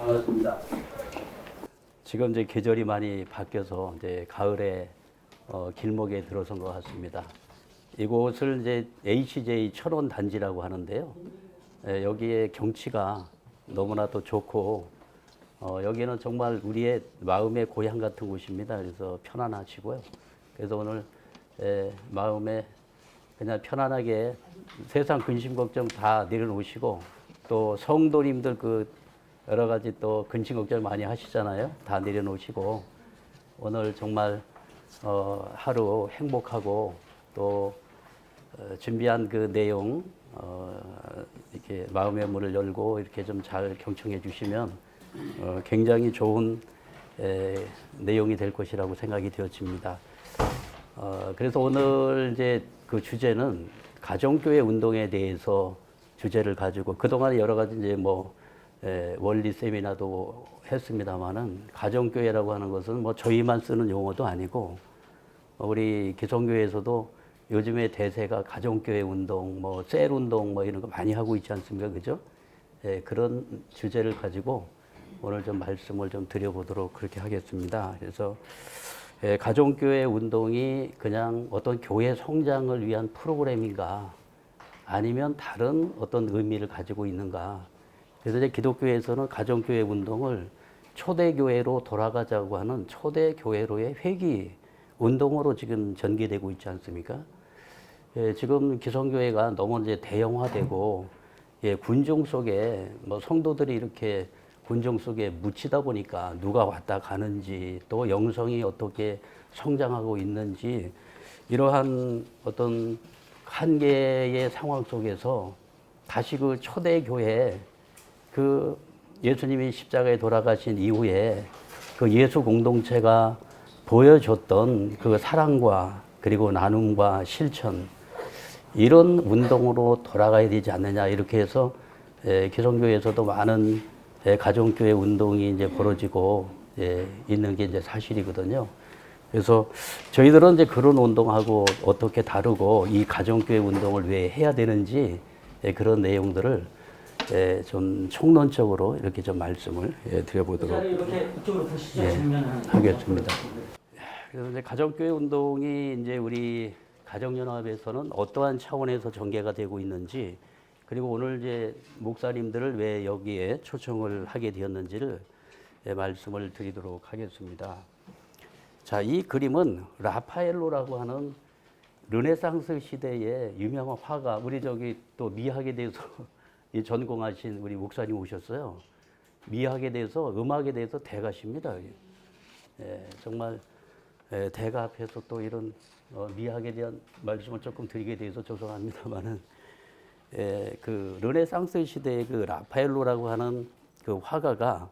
반갑습니다. 지금 이제 계절이 많이 바뀌어서 이제 가을에 길목에 들어선 것 같습니다. 이곳을 이제 HJ 철원 단지라고 하는데요. 여기에 경치가 너무나도 좋고 여기는 정말 우리의 마음의 고향 같은 곳입니다. 그래서 편안하시고요. 그래서 오늘 마음에 그냥 편안하게 세상 근심 걱정 다 내려놓으시고 또 성도님들 그 여러 가지 또 근심 걱정 많이 하시잖아요. 다 내려놓으시고 오늘 정말 하루 행복하고 또 준비한 그 내용 이렇게 마음의 문을 열고 이렇게 좀 잘 경청해 주시면 굉장히 좋은 내용이 될 것이라고 생각이 되어집니다. 그래서 오늘 이제 그 주제는 가정교회 운동에 대해서 주제를 가지고 그동안 여러 가지 이제 뭐 원리 세미나도 했습니다만은 가정교회라고 하는 것은 뭐 저희만 쓰는 용어도 아니고 우리 기성교회에서도 요즘에 대세가 가정교회 운동, 뭐 셀 운동 뭐 이런 거 많이 하고 있지 않습니까, 그죠? 그런 주제를 가지고 오늘 좀 말씀을 좀 드려보도록 그렇게 하겠습니다. 그래서 가정교회 운동이 그냥 어떤 교회 성장을 위한 프로그램인가 아니면 다른 어떤 의미를 가지고 있는가. 그래서 이제 기독교에서는 가정교회 운동을 초대교회로 돌아가자고 하는 초대교회로의 회귀 운동으로 지금 전개되고 있지 않습니까? 지금 기성교회가 너무 이제 대형화되고 군중 속에 뭐 성도들이 이렇게 군중 속에 묻히다 보니까 누가 왔다 가는지 또 영성이 어떻게 성장하고 있는지 이러한 어떤 한계의 상황 속에서 다시 그 초대교회 그 예수님이 십자가에 돌아가신 이후에 그 예수 공동체가 보여줬던 그 사랑과 그리고 나눔과 실천 이런 운동으로 돌아가야 되지 않느냐 이렇게 해서 기성교회에서도 많은 가정교회 운동이 이제 벌어지고 있는 게 이제 사실이거든요. 그래서 저희들은 이제 그런 운동하고 어떻게 다르고 이 가정교회 운동을 왜 해야 되는지 그런 내용들을 좀 총론적으로 이렇게 좀 말씀을 드려보도록 이렇게 이쪽으로 보시죠. 하겠습니다. 그래서 이제 가정교회 운동이 이제 우리 가정연합에서는 어떠한 차원에서 전개가 되고 있는지 그리고 오늘 이제 목사님들을 왜 여기에 초청을 하게 되었는지를 말씀을 드리도록 하겠습니다. 자, 이 그림은 라파엘로라고 하는 르네상스 시대의 유명한 화가 우리 저기 또 미학에 대해서 전공하신 우리 목사님 오셨어요. 미학에 대해서 음악에 대해서 대가십니다. 정말 대가 앞에서 또 이런 미학에 대한 말씀을 조금 드리게 돼서 죄송합니다만은 그 르네상스 시대의 그 라파엘로라고 하는 그 화가가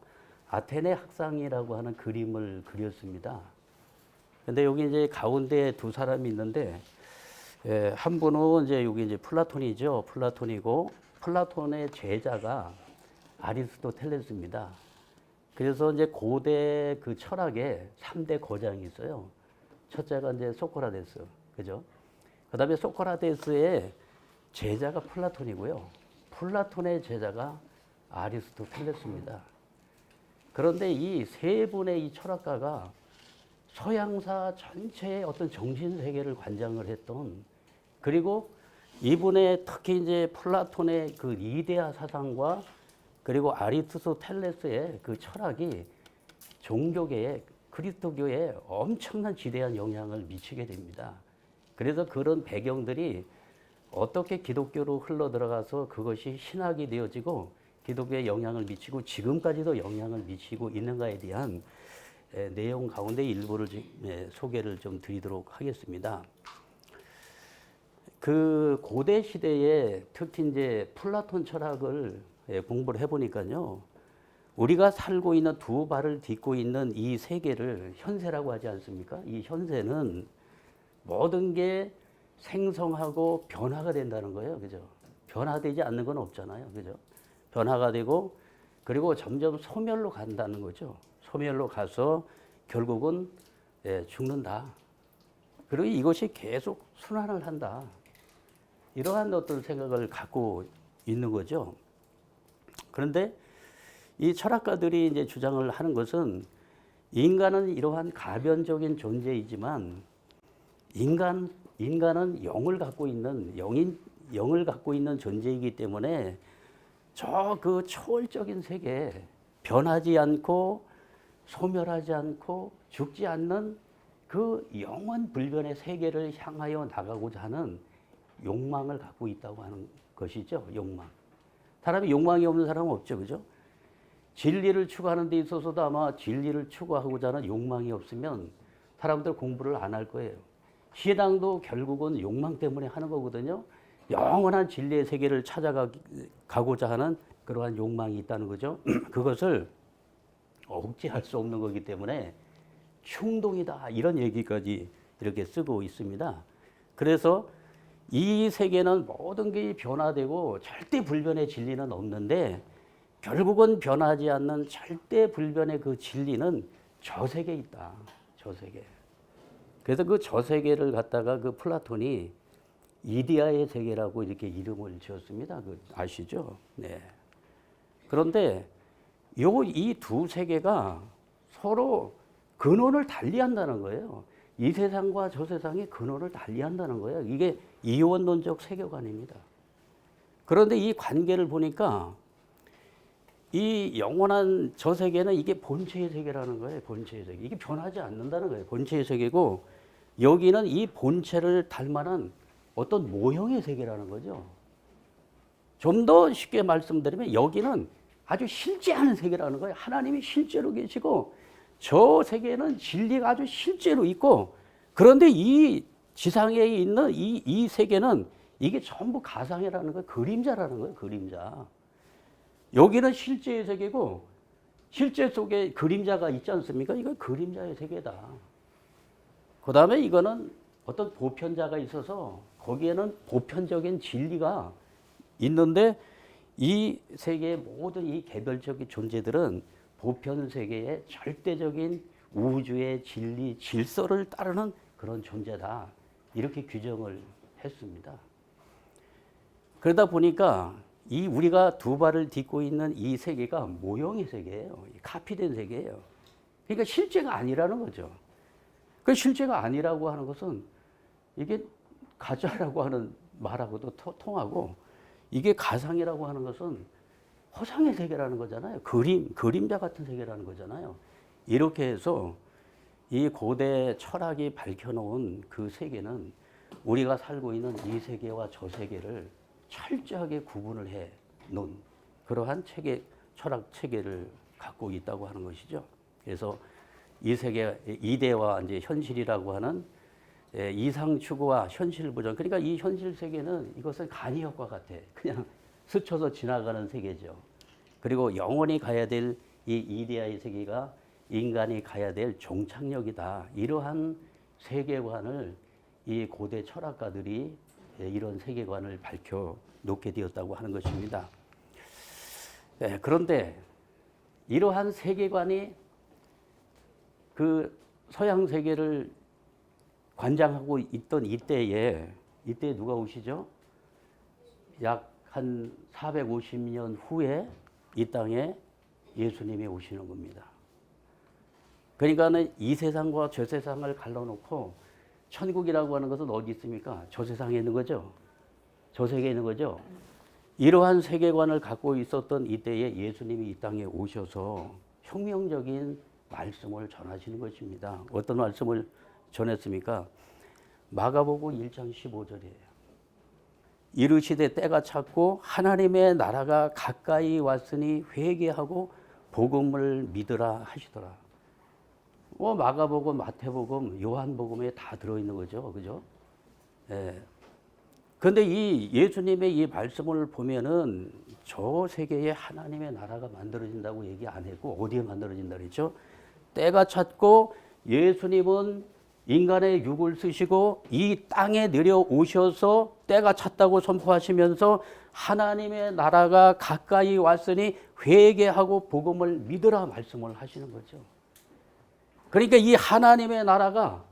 아테네 학상이라고 하는 그림을 그렸습니다. 근데 여기 이제 가운데 두 사람이 있는데 한 분은 이제 여기 이제 플라톤이죠. 플라톤이고 플라톤의 제자가 아리스토텔레스입니다. 그래서 이제 고대 그 철학에 3대 거장이 있어요. 첫째가 이제 소크라테스, 그죠? 그 다음에 소크라테스의 제자가 플라톤이고요. 플라톤의 제자가 아리스토텔레스입니다. 그런데 이 세 분의 이 철학가가 서양사 전체의 어떤 정신 세계를 관장을 했던 그리고 이분의 특히 이제 플라톤의 그 이데아 사상과 그리고 아리스토텔레스의 그 철학이 종교계에 그리스도교에 엄청난 지대한 영향을 미치게 됩니다. 그래서 그런 배경들이 어떻게 기독교로 흘러 들어가서 그것이 신학이 되어지고 기독교에 영향을 미치고 지금까지도 영향을 미치고 있는가에 대한 내용 가운데 일부를 소개를 좀 드리도록 하겠습니다. 그 고대 시대에 특히 이제 플라톤 철학을 공부를 해보니까요. 우리가 살고 있는 두 발을 딛고 있는 이 세계를 현세라고 하지 않습니까? 이 현세는 모든 게 생성하고 변화가 된다는 거예요. 그죠? 변화되지 않는 건 없잖아요. 그죠? 변화가 되고 그리고 점점 소멸로 간다는 거죠. 소멸로 가서 결국은 죽는다. 그리고 이것이 계속 순환을 한다. 이러한 어떤 생각을 갖고 있는 거죠. 그런데 이 철학가들이 이제 주장을 하는 것은 인간은 이러한 가변적인 존재이지만 인간은 영을 갖고 있는 영을 갖고 있는 존재이기 때문에 저 그 초월적인 세계, 변하지 않고 소멸하지 않고 죽지 않는 그 영원 불변의 세계를 향하여 나가고자 하는 욕망을 갖고 있다고 하는 것이죠. 욕망. 사람이 욕망이 없는 사람은 없죠. 그죠? 진리를 추구하는 데 있어서도 아마 진리를 추구하고자 하는 욕망이 없으면 사람들 공부를 안 할 거예요. 신앙도 결국은 욕망 때문에 하는 거거든요. 영원한 진리의 세계를 찾아가고자 하는 그러한 욕망이 있다는 거죠. 그것을 억제할 수 없는 거기 때문에 충동이다 이런 얘기까지 이렇게 쓰고 있습니다. 그래서 이 세계는 모든 게 변화되고 절대 불변의 진리는 없는데 결국은 변하지 않는 절대 불변의 그 진리는 저 세계에 있다. 저 세계. 그래서 그 저 세계를 갖다가 그 플라톤이 이데아의 세계라고 이렇게 이름을 지었습니다. 그 아시죠? 네. 그런데 이 두 세계가 서로 근원을 달리한다는 거예요. 이 세상과 저 세상의 근원을 달리한다는 거예요. 이게 이원론적 세계관입니다. 그런데 이 관계를 보니까 이 영원한 저 세계는 이게 본체의 세계라는 거예요. 본체의 세계. 이게 변하지 않는다는 거예요. 본체의 세계고 여기는 이 본체를 닮아난 어떤 모형의 세계라는 거죠. 좀 더 쉽게 말씀드리면 여기는 아주 실제하는 세계라는 거예요. 하나님이 실제로 계시고 저 세계는 진리가 아주 실제로 있고 그런데 이 지상에 있는 이 세계는 이게 전부 가상이라는 거예요. 그림자라는 거예요. 그림자. 여기는 실제의 세계고 실제 속에 그림자가 있지 않습니까? 이건 그림자의 세계다. 그 다음에 이거는 어떤 보편자가 있어서 거기에는 보편적인 진리가 있는데 이 세계의 모든 이 개별적인 존재들은 보편 세계의 절대적인 우주의 진리, 질서를 따르는 그런 존재다. 이렇게 규정을 했습니다. 그러다 보니까 이 우리가 두 발을 딛고 있는 이 세계가 모형의 세계예요. 카피된 세계예요. 그러니까 실제가 아니라는 거죠. 그 실제가 아니라고 하는 것은 이게 가짜라고 하는 말하고도 통하고 이게 가상이라고 하는 것은 허상의 세계라는 거잖아요. 그림자 같은 세계라는 거잖아요. 이렇게 해서 이 고대 철학이 밝혀놓은 그 세계는 우리가 살고 있는 이 세계와 저 세계를 철저하게 구분을 해 놓은 그러한 철학 체계를 갖고 있다고 하는 것이죠. 그래서 이 세계, 이데와 이제 현실이라고 하는 이상 추구와 현실 부정. 그러니까 이 현실 세계는 이것은 간이역과 같아. 그냥 스쳐서 지나가는 세계죠. 그리고 영원히 가야 될 이 이데아의 세계가 인간이 가야 될 종착역이다. 이러한 세계관을 이 고대 철학가들이 이런 세계관을 밝혀 놓게 되었다고 하는 것입니다. 네, 그런데 이러한 세계관이 그 서양 세계를 관장하고 있던 이때 누가 오시죠? 약 한 450년 후에 이 땅에 예수님이 오시는 겁니다. 그러니까는 이 세상과 저 세상을 갈라놓고 천국이라고 하는 것은 어디 있습니까? 저 세상에 있는 거죠. 저 세계에 있는 거죠. 이러한 세계관을 갖고 있었던 이때에 예수님이 이 땅에 오셔서 혁명적인 말씀을 전하시는 것입니다. 어떤 말씀을 전했습니까? 마가복음 1장 15절이에요. 이르시되 때가 찼고 하나님의 나라가 가까이 왔으니 회개하고 복음을 믿으라 하시더라. 마가복음, 마태복음, 요한복음에 다 들어있는 거죠. 그죠? 예. 근데 이 예수님의 이 말씀을 보면은 저 세계에 하나님의 나라가 만들어진다고 얘기 안 했고 어디에 만들어진다 그랬죠? 때가 찼고 예수님은 인간의 육을 쓰시고 이 땅에 내려오셔서 때가 찼다고 선포하시면서 하나님의 나라가 가까이 왔으니 회개하고 복음을 믿으라 말씀을 하시는 거죠. 그러니까 이 하나님의 나라가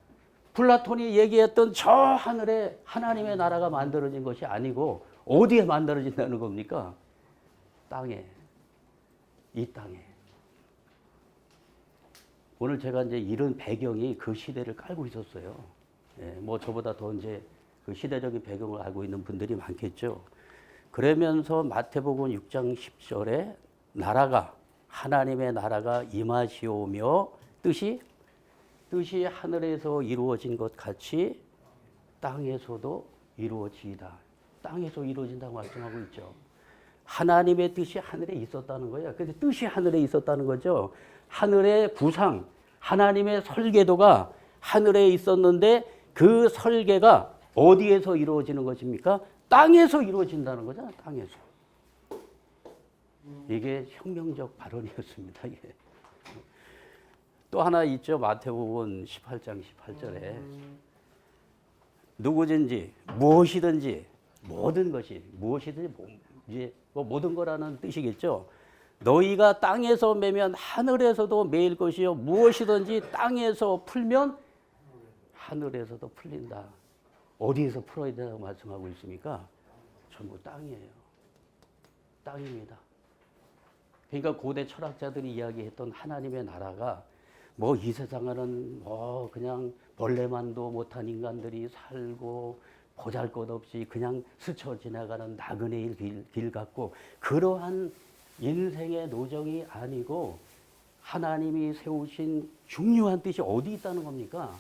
플라톤이 얘기했던 저 하늘에 하나님의 나라가 만들어진 것이 아니고 어디에 만들어진다는 겁니까? 땅에. 이 땅에. 오늘 제가 이제 이런 배경이 그 시대를 깔고 있었어요. 예, 뭐 저보다 더 이제 그 시대적인 배경을 알고 있는 분들이 많겠죠. 그러면서 마태복음 6장 10절에 나라가 하나님의 나라가 임하시오며 뜻이 하늘에서 이루어진 것 같이 땅에서도 이루어지이다. 땅에서 이루어진다고 말씀하고 있죠. 하나님의 뜻이 하늘에 있었다는 거예요. 근데 뜻이 하늘에 있었다는 거죠. 하늘의 구상, 하나님의 설계도가 하늘에 있었는데 그 설계가 어디에서 이루어지는 것입니까? 땅에서 이루어진다는 거잖아요. 땅에서. 이게 혁명적 발언이었습니다. 이게. 또 하나 있죠. 마태복음 18장 18절에 누구든지 무엇이든지 모든 것이 무엇이든지 이제 뭐 모든 거라는 뜻이겠죠. 너희가 땅에서 매면 하늘에서도 매일 것이요 무엇이든지 땅에서 풀면 하늘에서도 풀린다. 어디에서 풀어야 된다고 말씀하고 있습니까? 전부 땅이에요. 땅입니다. 그러니까 고대 철학자들이 이야기했던 하나님의 나라가 뭐 이 세상에는 뭐 그냥 벌레만도 못한 인간들이 살고 보잘것없이 그냥 스쳐 지나가는 나그네의 길 같고 그러한 인생의 노정이 아니고 하나님이 세우신 중요한 뜻이 어디 있다는 겁니까?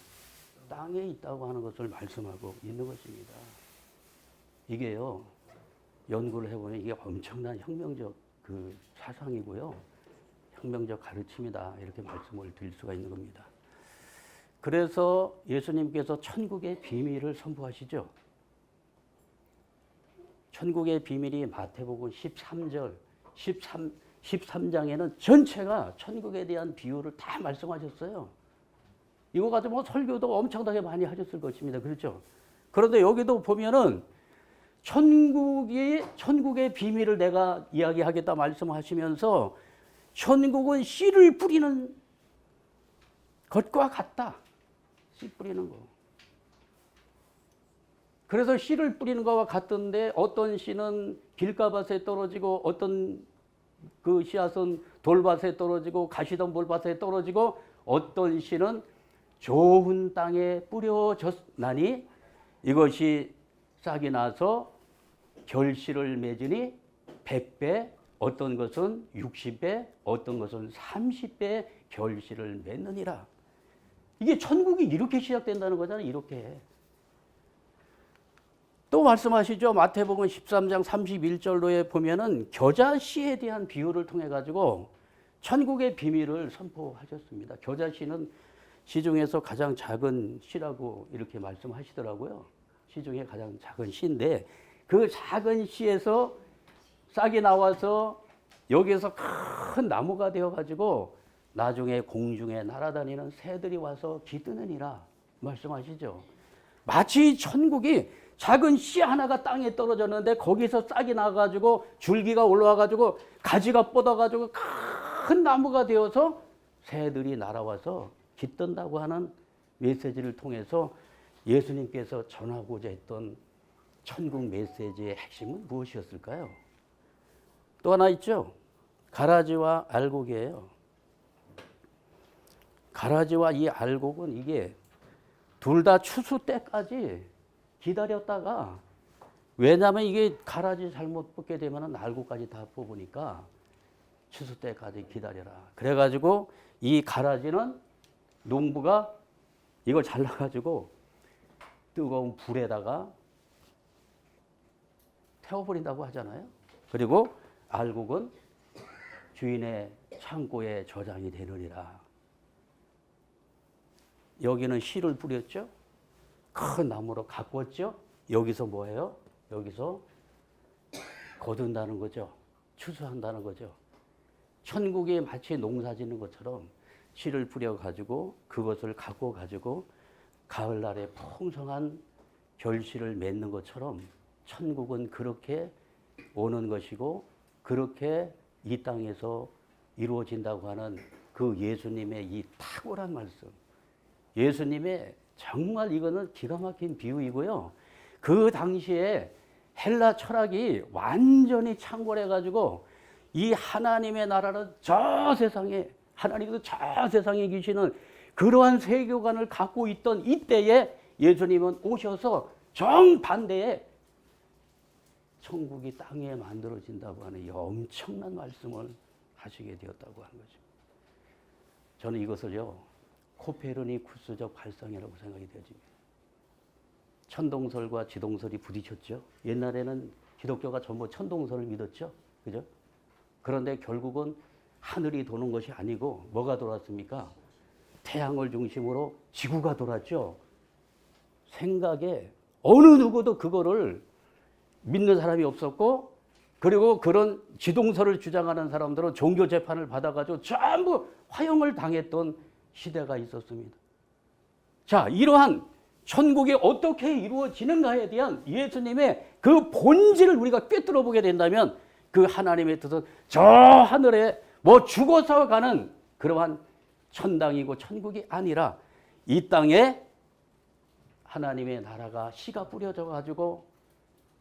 땅에 있다고 하는 것을 말씀하고 있는 것입니다. 이게요, 연구를 해보면 이게 엄청난 혁명적 그 사상이고요. 혁명적 가르침이다. 이렇게 말씀을 드릴 수가 있는 겁니다. 그래서 예수님께서 천국의 비밀을 선포하시죠. 천국의 비밀이 마태복음 13장에는 전체가 천국에 대한 비유를 다 말씀하셨어요. 이거 가지고 뭐 설교도 엄청나게 많이 하셨을 것입니다. 그렇죠? 그런데 여기도 보면은 천국의 비밀을 내가 이야기하겠다 말씀하시면서 천국은 씨를 뿌리는 것과 같다. 씨 뿌리는 거. 그래서 씨를 뿌리는 것과 같던데 어떤 씨는 길가밭에 떨어지고 어떤 그 씨앗은 돌밭에 떨어지고 가시덤불밭에 떨어지고 어떤 씨는 좋은 땅에 뿌려졌나니 이것이 싹이 나서 결실을 맺으니 100배, 어떤 것은 60배, 어떤 것은 30배 결실을 맺느니라. 이게 천국이 이렇게 시작된다는 거잖아요. 이렇게. 또 말씀하시죠. 마태복음 13장 31절로에 보면은 겨자씨에 대한 비유를 통해 가지고 천국의 비밀을 선포하셨습니다. 겨자씨는 시중에서 가장 작은 씨라고 이렇게 말씀하시더라고요. 시중에 가장 작은 씨인데 그 작은 씨에서 싹이 나와서 여기에서 큰 나무가 되어가지고 나중에 공중에 날아다니는 새들이 와서 깃드느니라 말씀하시죠. 마치 천국이 작은 씨 하나가 땅에 떨어졌는데 거기서 싹이 나가지고 줄기가 올라와가지고 가지가 뻗어가지고 큰 나무가 되어서 새들이 날아와서 깃든다고 하는 메시지를 통해서 예수님께서 전하고자 했던 천국 메시지의 핵심은 무엇이었을까요? 또 하나 있죠. 가라지와 알곡이에요. 가라지와 이 알곡은 이게 둘 다 추수 때까지 기다렸다가 왜냐하면 이게 가라지 잘못 뽑게 되면 알곡까지 다 뽑으니까 추수 때까지 기다려라. 그래가지고 이 가라지는 농부가 이걸 잘라가지고 뜨거운 불에다가 태워버린다고 하잖아요. 그리고 알곡은 주인의 창고에 저장이 되느니라. 여기는 씨를 뿌렸죠. 큰 나무로 가꿨죠. 여기서 뭐예요? 여기서 거둔다는 거죠. 추수한다는 거죠. 천국에 마치 농사 짓는 것처럼 씨를 뿌려가지고 그것을 갖고 가지고 가을날에 풍성한 결실을 맺는 것처럼 천국은 그렇게 오는 것이고 그렇게 이 땅에서 이루어진다고 하는 그 예수님의 이 탁월한 말씀. 예수님의 정말 이거는 기가 막힌 비유이고요. 그 당시에 헬라 철학이 완전히 창궐해가지고 이 하나님의 나라는 저 세상에, 하나님도 저 세상에 계시는 그러한 세계관을 갖고 있던 이때에 예수님은 오셔서 정반대에 천국이 땅에 만들어진다고 하는 이 엄청난 말씀을 하시게 되었다고 하는 거죠. 저는 이것을요, 코페르니쿠스적 발상이라고 생각이 되어집니다. 천동설과 지동설이 부딪혔죠. 옛날에는 기독교가 전부 천동설을 믿었죠. 그죠? 그런데 결국은 하늘이 도는 것이 아니고 뭐가 돌았습니까? 태양을 중심으로 지구가 돌았죠. 생각에 어느 누구도 그거를 믿는 사람이 없었고, 그리고 그런 지동설을 주장하는 사람들은 종교 재판을 받아가지고 전부 화형을 당했던 시대가 있었습니다. 자, 이러한 천국이 어떻게 이루어지는가에 대한 예수님의 그 본질을 우리가 꿰뚫어 보게 된다면 그 하나님의 뜻은 저 하늘에 뭐 죽어서 가는 그러한 천당이고 천국이 아니라 이 땅에 하나님의 나라가 씨가 뿌려져 가지고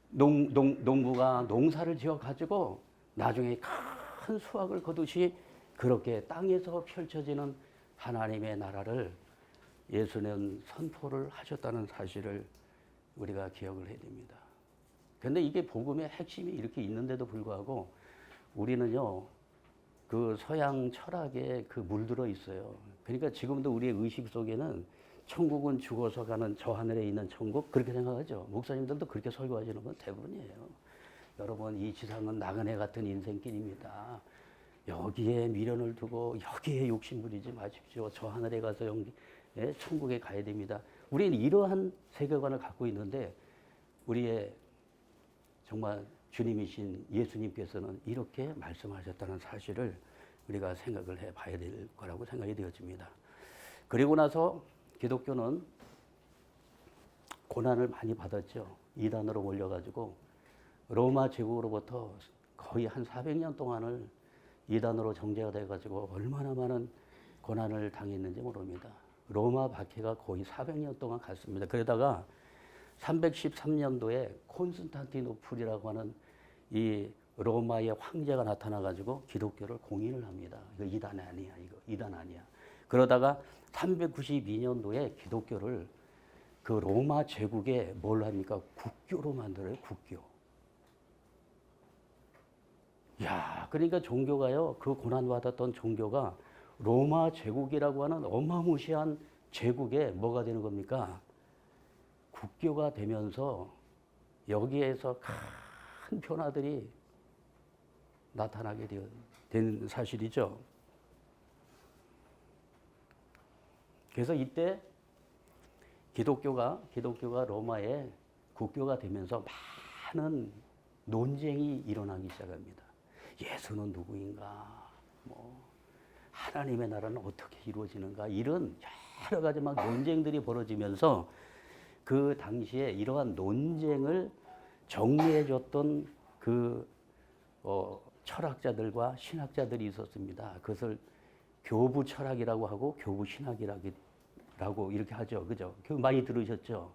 농부가 농사를 지어 가지고 나중에 큰 수확을 거두시 그렇게 땅에서 펼쳐지는 하나님의 나라를 예수는 선포를 하셨다는 사실을 우리가 기억을 해야 됩니다. 그런데 이게 복음의 핵심이 이렇게 있는데도 불구하고 우리는요, 그 서양 철학에 그 물들어 있어요. 그러니까 지금도 우리의 의식 속에는 천국은 죽어서 가는 저 하늘에 있는 천국, 그렇게 생각하죠. 목사님들도 그렇게 설교하시는 건 대부분이에요. 여러분, 이 지상은 나그네 같은 인생길입니다. 여기에 미련을 두고 여기에 욕심 부리지 마십시오. 저 하늘에 가서 천국에 가야 됩니다. 우리는 이러한 세계관을 갖고 있는데 우리의 정말 주님이신 예수님께서는 이렇게 말씀하셨다는 사실을 우리가 생각을 해봐야 될 거라고 생각이 되어집니다. 그리고 나서 기독교는 고난을 많이 받았죠. 이단으로 몰려가지고 로마 제국으로부터 거의 한 400년 동안을 이단으로 정죄가 돼가지고 얼마나 많은 고난을 당했는지 모릅니다. 로마 박해가 거의 400년 동안 갔습니다. 그러다가 313년도에 콘스탄티노플이라고 하는 이 로마의 황제가 나타나가지고 기독교를 공인을 합니다. 이거 이단 아니야, 이거 이단 아니야. 그러다가 392년도에 기독교를 그 로마 제국에 뭘 합니까? 국교로 만들어요, 국교. 야, 그러니까 종교가요, 그 고난받았던 종교가 로마 제국이라고 하는 어마무시한 제국에 뭐가 되는 겁니까? 국교가 되면서 여기에서 큰 변화들이 나타나게 된 사실이죠. 그래서 이때 기독교가 로마의 국교가 되면서 많은 논쟁이 일어나기 시작합니다. 예수는 누구인가? 하나님의 나라는 어떻게 이루어지는가? 이런 여러 가지 막 논쟁들이 벌어지면서 그 당시에 이러한 논쟁을 정리해줬던 그 철학자들과 신학자들이 있었습니다. 그것을 교부 철학이라고 하고 교부 신학이라고 이렇게 하죠. 그죠? 많이 들으셨죠?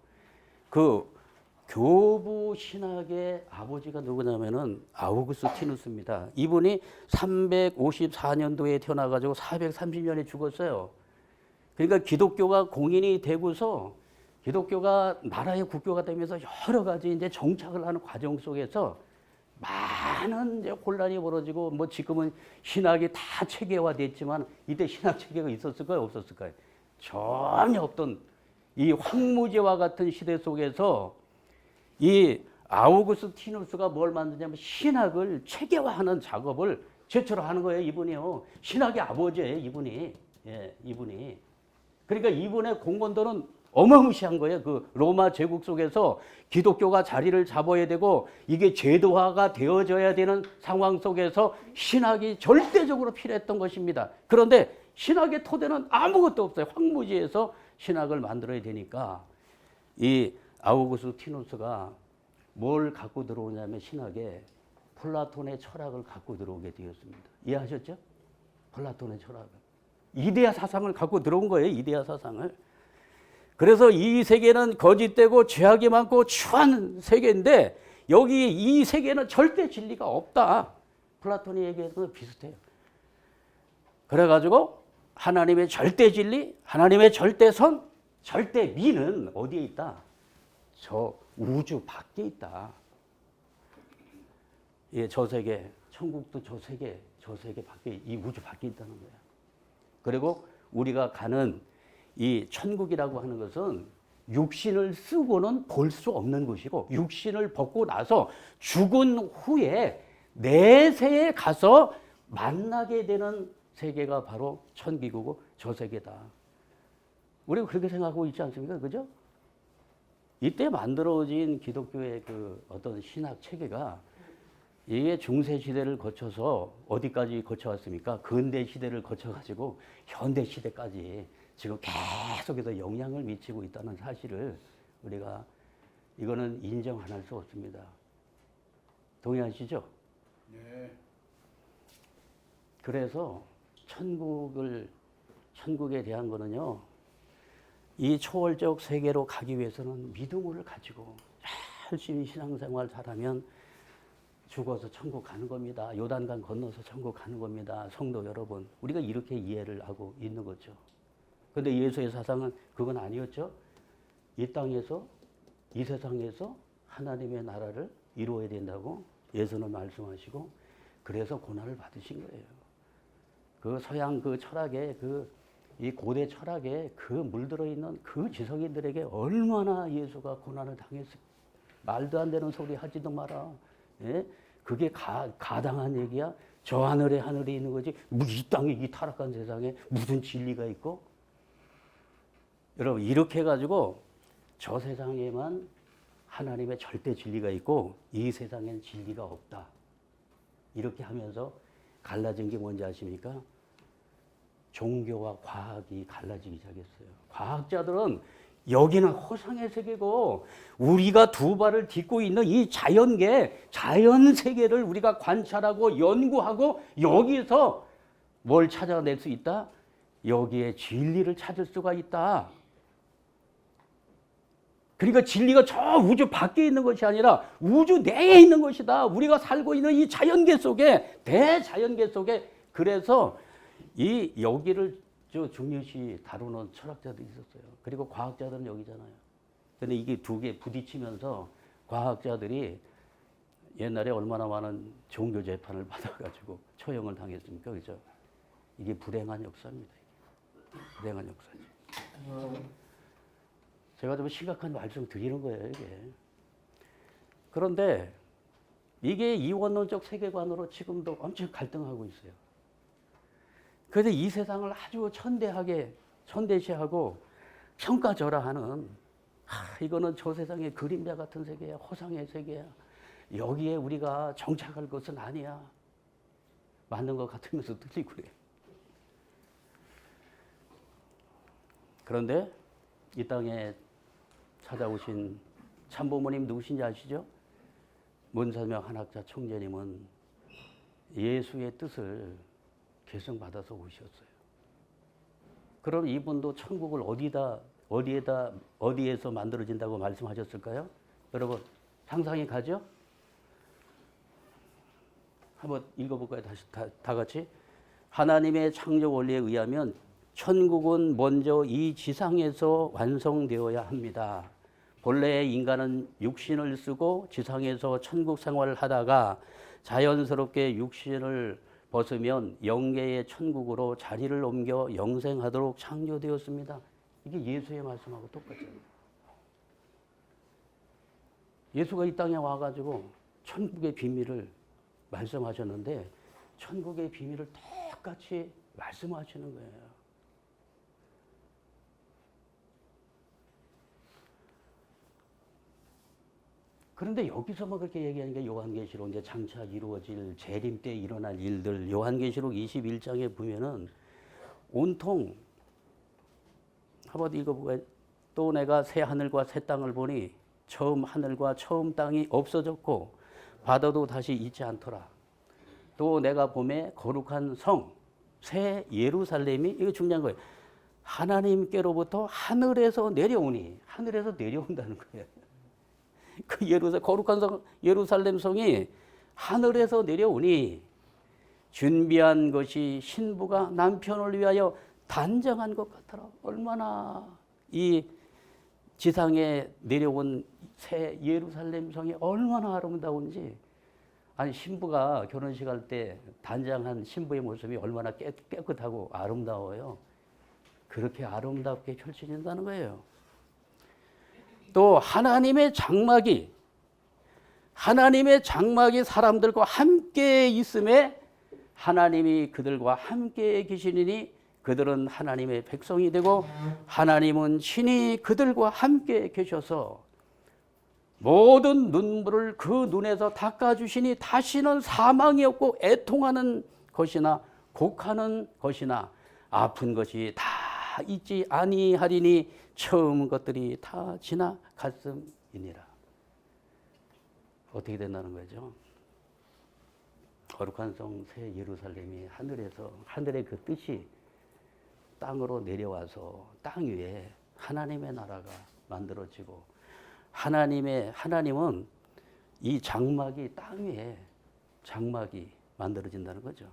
그 교부 신학의 아버지가 누구냐면은 아우구스티누스입니다. 이분이 354년도에 태어나가지고 430년에 죽었어요. 그러니까 기독교가 공인이 되고서 기독교가 나라의 국교가 되면서 여러 가지 이제 정착을 하는 과정 속에서 많은 이제 혼란이 벌어지고 지금은 신학이 다 체계화됐지만 이때 신학 체계가 있었을까요? 없었을까요? 전혀 없던 이 황무지와 같은 시대 속에서 이 아우구스티누스가 뭘 만드냐면 신학을 체계화하는 작업을 최초로 하는 거예요, 이분이요. 신학의 아버지예요, 이분이. 예, 이분이. 그러니까 이분의 공헌도는 어마무시한 거예요. 그 로마 제국 속에서 기독교가 자리를 잡아야 되고 이게 제도화가 되어져야 되는 상황 속에서 신학이 절대적으로 필요했던 것입니다. 그런데 신학의 토대는 아무것도 없어요. 황무지에서 신학을 만들어야 되니까 이 아우구스티누스가 뭘 갖고 들어오냐면 신학에 플라톤의 철학을 갖고 들어오게 되었습니다. 이해하셨죠? 플라톤의 철학을. 이데아 사상을 갖고 들어온 거예요. 이데아 사상을. 그래서 이 세계는 거짓되고 죄악이 많고 추한 세계인데 여기 이 세계는 절대 진리가 없다. 플라톤이 얘기했던 거 비슷해요. 그래가지고 하나님의 절대 진리, 하나님의 절대선, 절대 미는 어디에 있다? 저 우주 밖에 있다. 예, 저 세계, 천국도 저 세계 밖에, 이 우주 밖에 있다는 거야. 그리고 우리가 가는 이 천국이라고 하는 것은 육신을 쓰고는 볼 수 없는 곳이고, 육신을 벗고 나서 죽은 후에 내세에 가서 만나게 되는 세계가 바로 천기구고 저 세계다. 우리가 그렇게 생각하고 있지 않습니까? 그죠? 이때 만들어진 기독교의 그 어떤 신학 체계가 이게 중세 시대를 거쳐서 어디까지 거쳐왔습니까? 근대 시대를 거쳐가지고 현대 시대까지 지금 계속해서 영향을 미치고 있다는 사실을 우리가 이거는 인정 안 할 수 없습니다. 동의하시죠? 네. 그래서 천국에 대한 거는요, 이 초월적 세계로 가기 위해서는 믿음을 가지고 열심히 신앙생활 잘하면 죽어서 천국 가는 겁니다. 요단강 건너서 천국 가는 겁니다. 성도 여러분, 우리가 이렇게 이해를 하고 있는 거죠. 그런데 예수의 사상은 그건 아니었죠. 이 땅에서, 이 세상에서 하나님의 나라를 이루어야 된다고 예수는 말씀하시고, 그래서 고난을 받으신 거예요. 그 서양 그 철학에, 이 고대 철학에 그 물들어 있는 그 지성인들에게 얼마나 예수가 고난을 당했을까. 말도 안 되는 소리 하지도 마라. 예? 그게 가당한 얘기야? 저 하늘에 하늘이 있는 거지. 이 땅에, 이 타락한 세상에 무슨 진리가 있고? 여러분, 이렇게 해가지고 저 세상에만 하나님의 절대 진리가 있고 이 세상에는 진리가 없다. 이렇게 하면서 갈라진 게 뭔지 아십니까? 종교와 과학이 갈라지기 시작했어요. 과학자들은 여기는 허상의 세계고 우리가 두 발을 딛고 있는 이 자연계, 자연 세계를 우리가 관찰하고 연구하고 여기서 뭘 찾아낼 수 있다? 여기에 진리를 찾을 수가 있다. 그러니까 진리가 저 우주 밖에 있는 것이 아니라 우주 내에 있는 것이다. 우리가 살고 있는 이 자연계 속에, 대자연계 속에. 그래서 이 여기를 중요시 다루는 철학자들이 있었어요. 그리고 과학자들은 여기잖아요. 근데 이게 두 개 부딪히면서 과학자들이 옛날에 얼마나 많은 종교 재판을 받아가지고 처형을 당했습니까? 그죠? 이게 불행한 역사입니다. 불행한 역사죠. 제가 좀 심각한 말씀 드리는 거예요, 이게. 그런데 이게 이원론적 세계관으로 지금도 엄청 갈등하고 있어요. 그래서 이 세상을 아주 천대시하고 평가절하하는, 이거는 저 세상의 그림자 같은 세계야, 허상의 세계야. 여기에 우리가 정착할 것은 아니야. 맞는 것 같으면서 틀리고 그래요. 그런데 이 땅에 찾아오신 참부모님 누구신지 아시죠? 문선명 한학자 총재님은 예수의 뜻을 계승받아서 오셨어요. 그럼 이분도 천국을 어디에서 만들어진다고 말씀하셨을까요? 여러분, 상상이 가죠? 한번 읽어볼까요? 다시 다 같이. 하나님의 창조 원리에 의하면 천국은 먼저 이 지상에서 완성되어야 합니다. 본래 인간은 육신을 쓰고 지상에서 천국 생활을 하다가 자연스럽게 육신을 벗으면 영계의 천국으로 자리를 옮겨 영생하도록 창조되었습니다. 이게 예수의 말씀하고 똑같잖아요. 예수가 이 땅에 와가지고 천국의 비밀을 말씀하셨는데 천국의 비밀을 똑같이 말씀하시는 거예요. 그런데 여기서 뭐 그렇게 얘기하는 게 요한계시록 이제 장차 이루어질 재림 때 일어날 일들, 요한계시록 21장에 보면은 온통 한번 읽어보고, 또 내가 새 하늘과 새 땅을 보니 처음 하늘과 처음 땅이 없어졌고 바다도 다시 있지 않더라. 또 내가 보매 거룩한 성, 새 예루살렘이, 이거 중요한 거예요. 하나님께로부터 하늘에서 내려오니, 하늘에서 내려온다는 거예요. 그 거룩한 성, 예루살렘 성이 하늘에서 내려오니, 준비한 것이 신부가 남편을 위하여 단장한 것 같더라. 얼마나 이 지상에 내려온 새 예루살렘 성이 얼마나 아름다운지. 아니 신부가 결혼식 할 때 단장한 신부의 모습이 얼마나 깨끗하고 아름다워요. 그렇게 아름답게 펼쳐진다는 거예요. 또 하나님의 장막이 사람들과 함께 있음에 하나님이 그들과 함께 계시니 그들은 하나님의 백성이 되고 하나님은 친히 그들과 함께 계셔서 모든 눈물을 그 눈에서 닦아주시니 다시는 사망이 없고 애통하는 것이나 곡하는 것이나 아픈 것이 다 있지 아니하리니 처음 것들이 다 지나갔음이니라. 어떻게 된다는 거죠? 거룩한 성 새 예루살렘이 하늘에서 하늘의 그 뜻이 땅으로 내려와서 땅 위에 하나님의 나라가 만들어지고 하나님은 이 장막이 땅 위에 장막이 만들어진다는 거죠.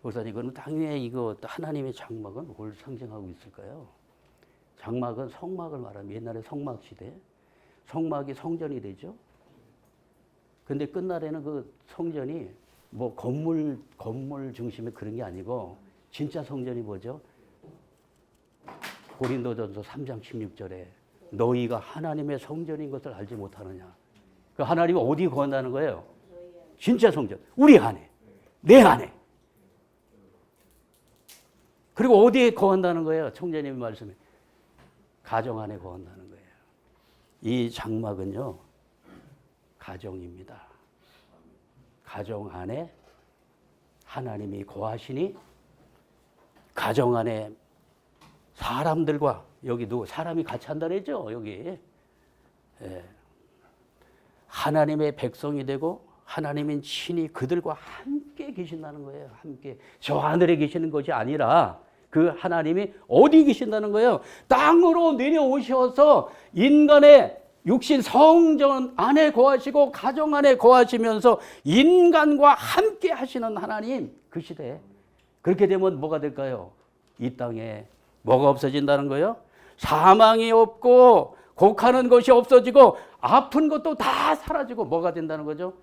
그래서 이거는 땅 위에 이거 하나님의 장막은 뭘 상징하고 있을까요? 장막은 성막을 말하면 옛날에 성막 시대 성막이 성전이 되죠. 근데 끝날에는 그 성전이 뭐 건물 중심의 그런 게 아니고 진짜 성전이 뭐죠? 고린도전서 3장 16절에 너희가 하나님의 성전인 것을 알지 못하느냐. 그 하나님이 어디 거한다는 거예요? 진짜 성전. 우리 안에. 내 안에. 그리고 어디에 거한다는 거예요? 청자님의 말씀에. 가정 안에 거한다는 거예요. 이 장막은요. 가정입니다. 가정 안에 하나님이 거하시니 가정 안에 사람들과 여기도 사람이 같이 한다고 했죠. 여기 하나님의 백성이 되고 하나님은 친히 그들과 함께 계신다는 거예요. 함께 저 하늘에 계시는 것이 아니라 그 하나님이 어디 계신다는 거예요. 땅으로 내려오셔서 인간의 육신 성전 안에 거하시고 가정 안에 거하시면서 인간과 함께 하시는 하나님 그 시대에 그렇게 되면 뭐가 될까요? 이 땅에 뭐가 없어진다는 거예요? 사망이 없고 곡하는 것이 없어지고 아픈 것도 다 사라지고 뭐가 된다는 거죠?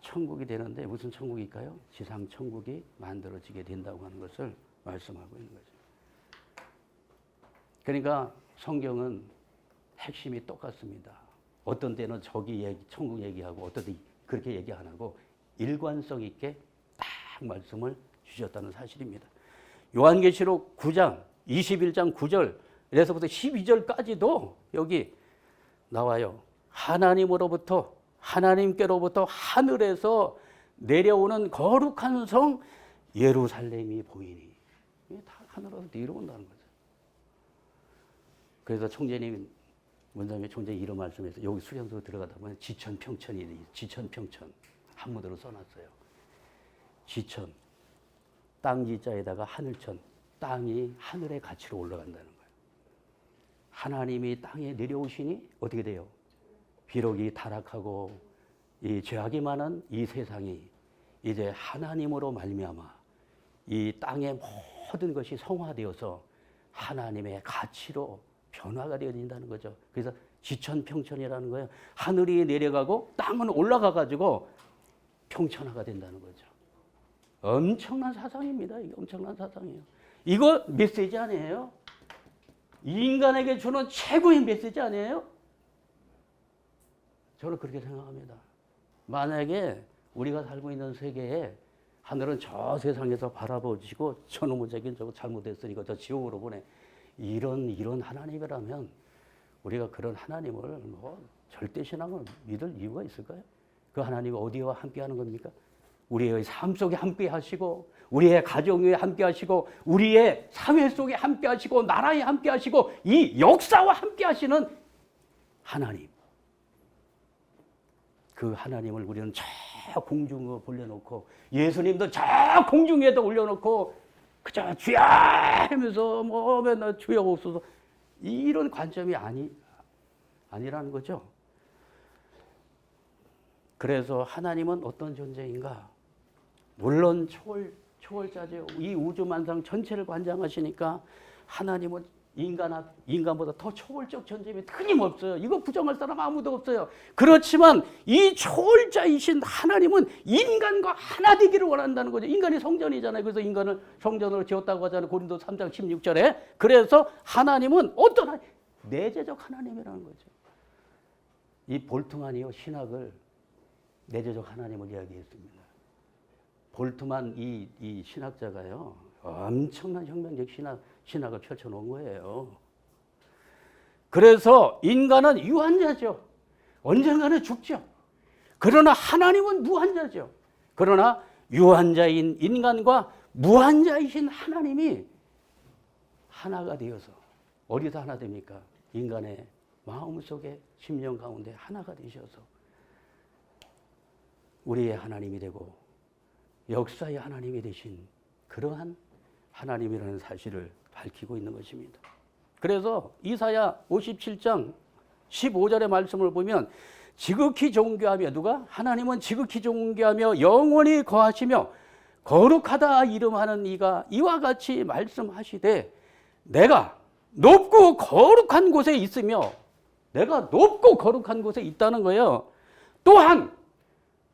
천국이 되는데 무슨 천국일까요? 지상 천국이 만들어지게 된다고 하는 것을 말씀하고 있는 거죠. 그러니까 성경은 핵심이 똑같습니다. 어떤 때는 천국 얘기하고 어떤 때 그렇게 얘기 안 하고 일관성 있게 딱 말씀을 주셨다는 사실입니다. 요한계시록 9장 21장 9절에서부터 12절까지도 여기 나와요. 하나님께로부터 하늘에서 내려오는 거룩한 성 예루살렘이 보이니. 다 하늘에서 내려온다는 거죠. 그래서 총재님, 원장님 총재님 이런 말씀에서 여기 수련소 들어가다 보면 지천평천이 지천평천 한문으로 써놨어요. 지천, 땅 지자에다가 하늘천, 땅이 하늘의 가치로 올라간다는 거예요. 하나님이 땅에 내려오시니 어떻게 돼요? 비록 이 타락하고 이 죄악이 많은 이 세상이 이제 하나님으로 말미암아 이 땅의 모든 것이 성화되어서 하나님의 가치로 변화가 되어진다는 거죠. 그래서 지천평천이라는 거예요. 하늘이 내려가고 땅은 올라가가지고 평천화가 된다는 거죠. 엄청난 사상입니다. 이게 엄청난 사상이에요. 이거 메시지 아니에요? 인간에게 주는 최고의 메시지 아니에요? 저는 그렇게 생각합니다. 만약에 우리가 살고 있는 세계에 하늘은 저 세상에서 바라보시고 저놈의 저거 잘못했으니까 저 지옥으로 보내. 이런 하나님이라면 우리가 그런 하나님을 뭐 절대 신앙을 믿을 이유가 있을까요? 그 하나님이 어디와 함께 하는 겁니까? 우리의 삶 속에 함께 하시고 우리의 가정 위에 함께 하시고 우리의 사회 속에 함께 하시고 나라에 함께 하시고 이 역사와 함께 하시는 하나님. 그 하나님을 우리는 저 공중에 올려놓고 예수님도 저 공중 위에다 올려놓고 그저 주야 하면서 뭐 맨날 주여 없어서 이런 관점이 아니라는 거죠. 그래서 하나님은 어떤 존재인가? 물론 초월자죠. 이 우주만상 전체를 관장하시니까 하나님은 인간보다 더 초월적 존재임이 틀림없어요. 이거 부정할 사람 아무도 없어요. 그렇지만 이 초월자이신 하나님은 인간과 하나 되기를 원한다는 거죠. 인간이 성전이잖아요. 그래서 인간을 성전으로 지었다고 하잖아요. 고린도 3장 16절에. 그래서 하나님은 어떤 내재적 하나님이라는 거죠. 이 볼트만이요, 신학을 내재적 하나님을 이야기했습니다. 볼트만 이 신학자가요, 엄청난 혁명적 신학을 펼쳐놓은 거예요. 그래서 인간은 유한자죠. 언젠가는 죽죠. 그러나 하나님은 무한자죠. 그러나 유한자인 인간과 무한자이신 하나님이 하나가 되어서 어디서 하나 됩니까? 인간의 마음속에 심령 가운데 하나가 되셔서 우리의 하나님이 되고 역사의 하나님이 되신 그러한 하나님이라는 사실을 밝히고 있는 것입니다. 그래서 이사야 57장 15절의 말씀을 보면 지극히 존귀하며 누가? 하나님은 지극히 존귀하며 영원히 거하시며 거룩하다 이름하는 이가 이와 같이 말씀하시되 내가 높고 거룩한 곳에 있으며 내가 높고 거룩한 곳에 있다는 거예요. 또한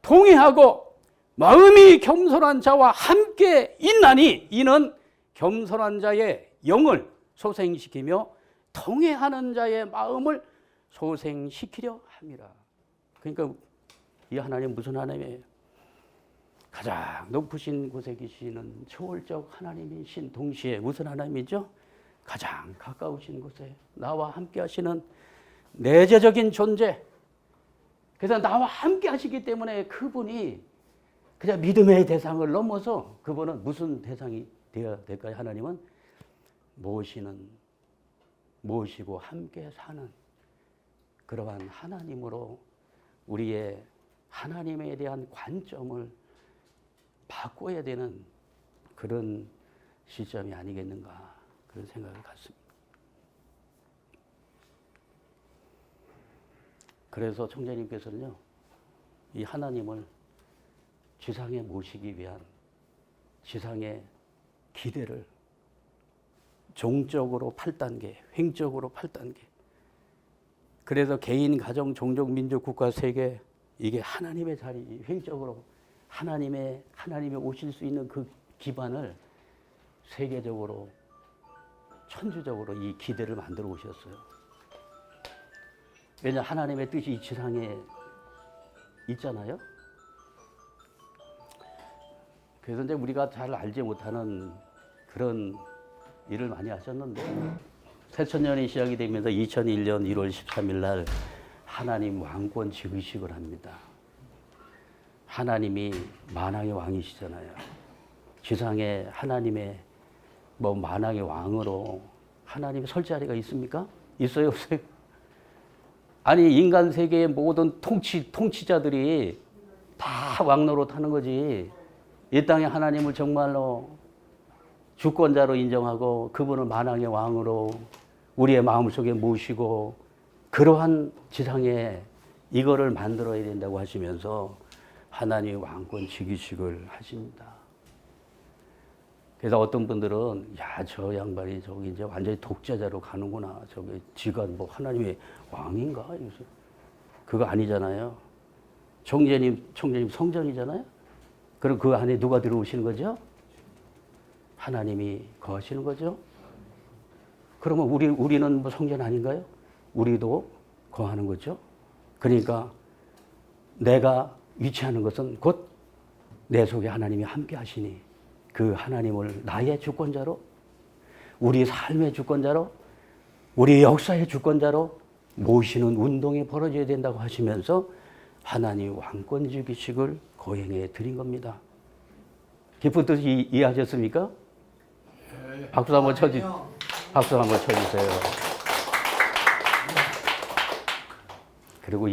통회하고 마음이 겸손한 자와 함께 있나니 이는 겸손한 자의 영을 소생시키며 통회하는 자의 마음을 소생시키려 함이라. 그러니까 이 하나님 무슨 하나님이에요? 가장 높으신 곳에 계시는 초월적 하나님이신 동시에 무슨 하나님이죠? 가장 가까우신 곳에 나와 함께 하시는 내재적인 존재. 그래서 나와 함께 하시기 때문에 그분이 그냥 믿음의 대상을 넘어서 그분은 무슨 대상이 되어야 될까요? 하나님은 모시고 함께 사는 그러한 하나님으로 우리의 하나님에 대한 관점을 바꿔야 되는 그런 시점이 아니겠는가 그런 생각을 갖습니다. 그래서 총재님께서는요, 이 하나님을 지상에 모시기 위한 지상의 기대를 종적으로 8단계, 횡적으로 8단계. 그래서 개인, 가정, 종족, 민족, 국가, 세계 이게 하나님의 자리, 횡적으로 하나님이 오실 수 있는 그 기반을 세계적으로 천주적으로 이 기대를 만들어 오셨어요. 왜냐 하나님의 뜻이 이 지상에 있잖아요. 그래서 이제 우리가 잘 알지 못하는 그런 일을 많이 하셨는데 새천년이 시작이 되면서 2001년 1월 13일 날 하나님 왕권 즉위식을 합니다. 하나님이 만왕의 왕이시잖아요. 지상에 하나님의 만왕의 왕으로 하나님이 설 자리가 있습니까? 있어요, 없어요? 아니 인간 세계의 모든 통치자들이 다 왕노릇 하는 거지. 이 땅에 하나님을 정말로 주권자로 인정하고 그분을 만왕의 왕으로 우리의 마음속에 모시고 그러한 지상에 이거를 만들어야 된다고 하시면서 하나님의 왕권 즉위식을 하십니다. 그래서 어떤 분들은 저 양반이 저기 이제 완전히 독재자로 가는구나. 저기 지가 하나님의 왕인가? 그거 아니잖아요. 총재님 성전이잖아요. 그럼 그 안에 누가 들어오시는 거죠? 하나님이 거하시는 거죠. 그러면 우리는 성전 아닌가요? 우리도 거하는 거죠. 그러니까 내가 위치하는 것은 곧 내 속에 하나님이 함께 하시니 그 하나님을 나의 주권자로, 우리 삶의 주권자로, 우리 역사의 주권자로 모시는 운동이 벌어져야 된다고 하시면서 하나님 왕권 즉위식을 거행해 드린 겁니다. 깊은 뜻 이해하셨습니까? 네. 박수 한번 쳐주세요. '그리고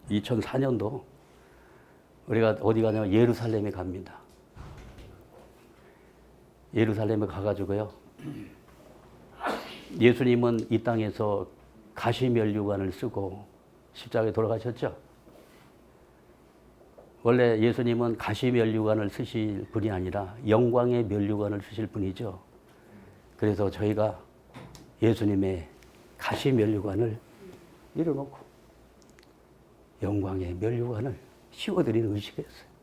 2004년도 우리가 어디 가냐면 예루살렘에 갑니다. 예루살렘에 가가지고요. 예수님은 이 땅에서 가시면류관을 쓰고 십자가에 돌아가셨죠. 원래 예수님은 가시 면류관을 쓰실 분이 아니라 영광의 면류관을 쓰실 분이죠. 그래서 저희가 예수님의 가시 면류관을 밀어놓고 영광의 면류관을 씌워드리는 의식이었어요.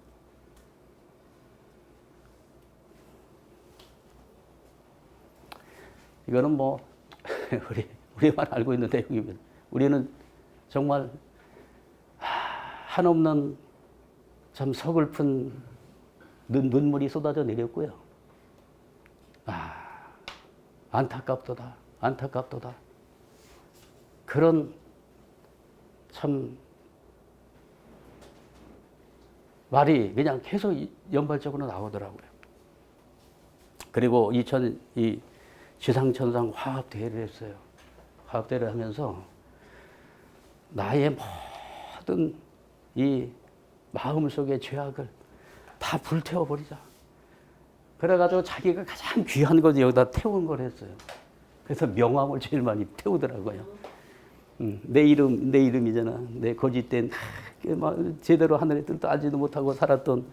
이거는 뭐 우리만 알고 있는 내용입니다. 우리는 정말 한없는 참 서글픈 눈물이 쏟아져 내렸고요. 안타깝도다, 안타깝도다. 그런 참 말이 그냥 계속 연발적으로 나오더라고요. 그리고 이 지상천상 화합대회를 했어요. 화합대회를 하면서 나의 모든 이 마음속의 죄악을 다 불태워버리자. 그래가지고 자기가 가장 귀한 것 여기다 태운 걸 했어요. 그래서 명함을 제일 많이 태우더라고요. 내 이름이잖아. 내 거짓된 제대로 하늘의 뜻도 알지도 못하고 살았던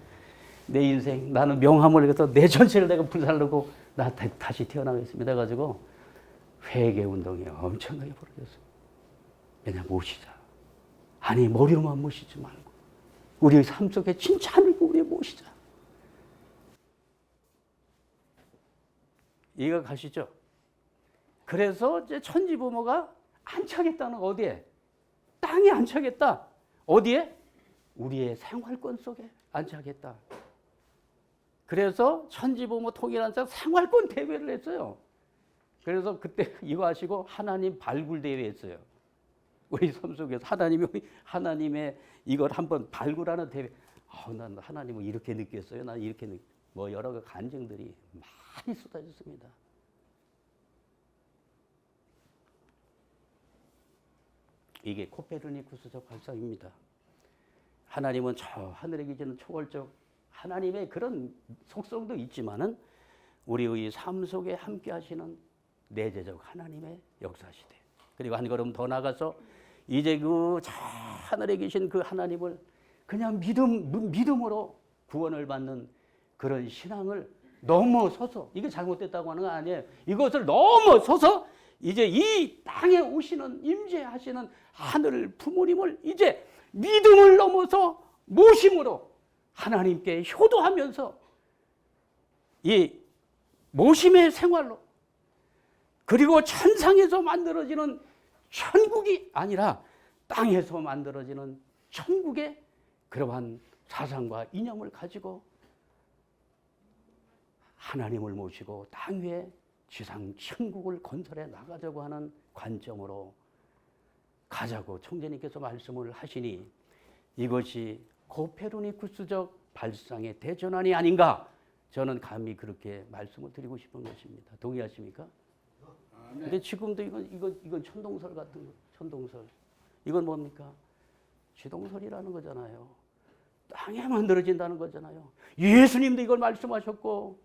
내 인생. 나는 명함을 해서 내 전체를 내가 불살르고 나 다시 태어나겠습니다. 해가지고 회개 운동이 엄청나게 벌어졌어요. 그냥 모시자. 아니 머리로만 모시지 말고 우리 삶 속에 진짜 하늘고 우리 모시자. 이해가 가시죠? 그래서 이제 천지부모가 안차겠다는 어디에? 땅에 안차겠다. 어디에? 우리의 생활권 속에 안차겠다. 그래서 천지부모 통일한사 생활권 대회를 했어요. 그래서 그때 이거 하시고 하나님 발굴 대회 했어요. 우리 삶 속에서 하나님의 이걸 한번 발굴하는 대회. 난 하나님을 이렇게 느꼈어요. 난 이렇게 뭐 여러 가지 간증들이 많이 쏟아졌습니다. 이게 코페르니쿠스적 발상입니다. 하나님은 저 하늘에 계시는 초월적 하나님의 그런 속성도 있지만은 우리의 삶 속에 함께 하시는 내재적 하나님의 역사시대. 그리고 한 걸음 더 나가서 이제 그 저 하늘에 계신 그 하나님을 그냥 믿음으로 구원을 받는 그런 신앙을 넘어서서, 이게 잘못됐다고 하는 건 아니에요. 이것을 넘어서서 이제 이 땅에 오시는 임재하시는 하늘 부모님을 이제 믿음을 넘어서 모심으로 하나님께 효도하면서 이 모심의 생활로, 그리고 천상에서 만들어지는 천국이 아니라 땅에서 만들어지는 천국의 그러한 사상과 이념을 가지고 하나님을 모시고 땅 위에 지상 천국을 건설해 나가자고 하는 관점으로 가자고 총재님께서 말씀을 하시니 이것이 코페르니쿠스적 발상의 대전환이 아닌가, 저는 감히 그렇게 말씀을 드리고 싶은 것입니다. 동의하십니까? 근데 지금도 이건 천동설 같은 거, 천동설. 이건 뭡니까? 지동설이라는 거잖아요. 땅에 만들어진다는 거잖아요. 예수님도 이걸 말씀하셨고,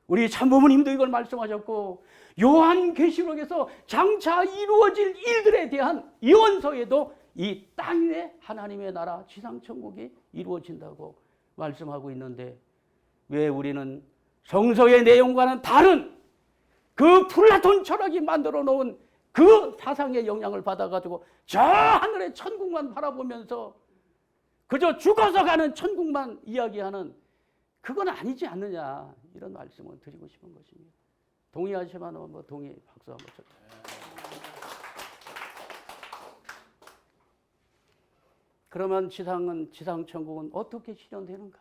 우리 참부모님도 이걸 말씀하셨고, 요한계시록에서 장차 이루어질 일들에 대한 예언서에도 이 땅 위에 하나님의 나라 지상천국이 이루어진다고 말씀하고 있는데, 왜 우리는 성서의 내용과는 다른 그 플라톤 철학이 만들어 놓은 그 사상의 영향을 받아가지고 저 하늘의 천국만 바라보면서 그저 죽어서 가는 천국만 이야기하는, 그건 아니지 않느냐, 이런 말씀을 드리고 싶은 것입니다. 동의하시면 뭐 동의 박수 한번 쳐주세요. 그러면 지상천국은 어떻게 실현되는가?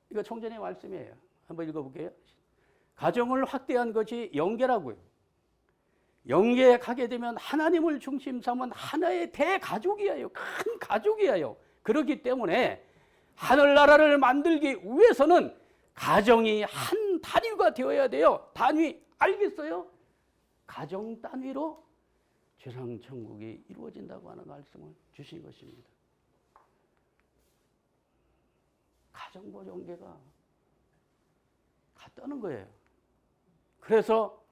이거 총재의 말씀이에요. 한번 읽어볼게요. 가정을 확대한 것이 영계라고요. 영계에 가게 되면 하나님을 중심 삼은 하나의 대가족이에요. 큰 가족이에요. 그렇기 때문에 하늘나라를 만들기 위해서는 가정이 한 단위가 되어야 돼요. 단위, 알겠어요? 가정 단위로 지상천국이 이루어진다고 하는 말씀을 주신 것입니다. 가정과 영계가 같다는 거예요. 그래서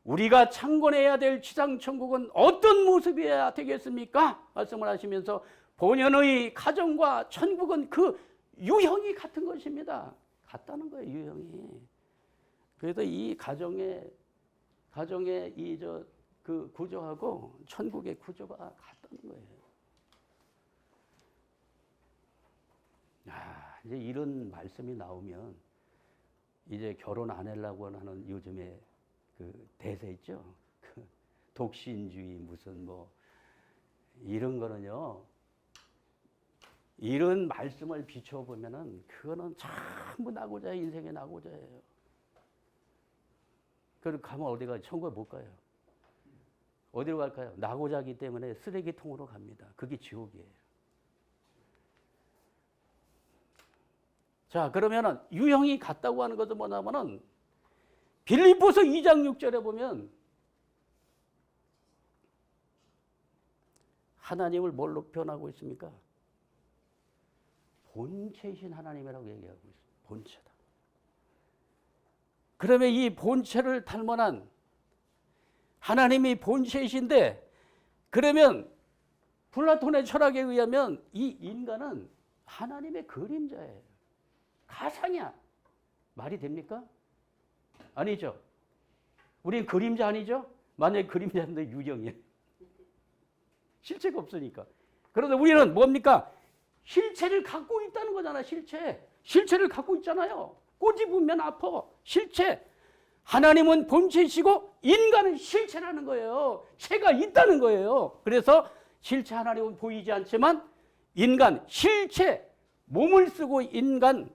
우리가 창건해야 될 지상천국은 어떤 모습이어야 되겠습니까? 말씀을 하시면서 본연의 가정과 천국은 그 유형이 같은 것입니다. 같다는 거예요, 유형이. 그래서 이 가정의 그 구조하고 천국의 구조가 같다는 거예요. 이제 이런 말씀이 나오면 이제 결혼 안 하려고 하는 요즘에 그 대세 있죠. 그 독신주의 무슨 뭐 이런 거는요. 이런 말씀을 비춰보면은 그거는 전부 나고자의 인생의 나고자예요. 그럼 가면 어디 가요? 천국에 못 가요. 어디로 갈까요? 나고자기 때문에 쓰레기통으로 갑니다. 그게 지옥이에요. 자, 그러면은 유형이 같다고 하는 것은 뭐냐면은 빌립보서 2장 6절에 보면 하나님을 뭘로 표현하고 있습니까? 본체이신 하나님이라고 얘기하고 있습니다. 본체다. 그러면 이 본체를 닮아난 하나님이 본체이신데, 그러면 플라톤의 철학에 의하면 이 인간은 하나님의 그림자예요. 가상이야. 말이 됩니까? 아니죠. 우린 그림자 아니죠? 만약에 그림자인데 유형이에요. 실체가 없으니까. 그런데 우리는 뭡니까? 실체를 갖고 있다는 거잖아. 실체를 갖고 있잖아요. 꼬집으면 아파. 실체. 하나님은 본체이시고 인간은 실체라는 거예요. 체가 있다는 거예요. 그래서 실체 하나님은 보이지 않지만 인간, 실체, 몸을 쓰고 있는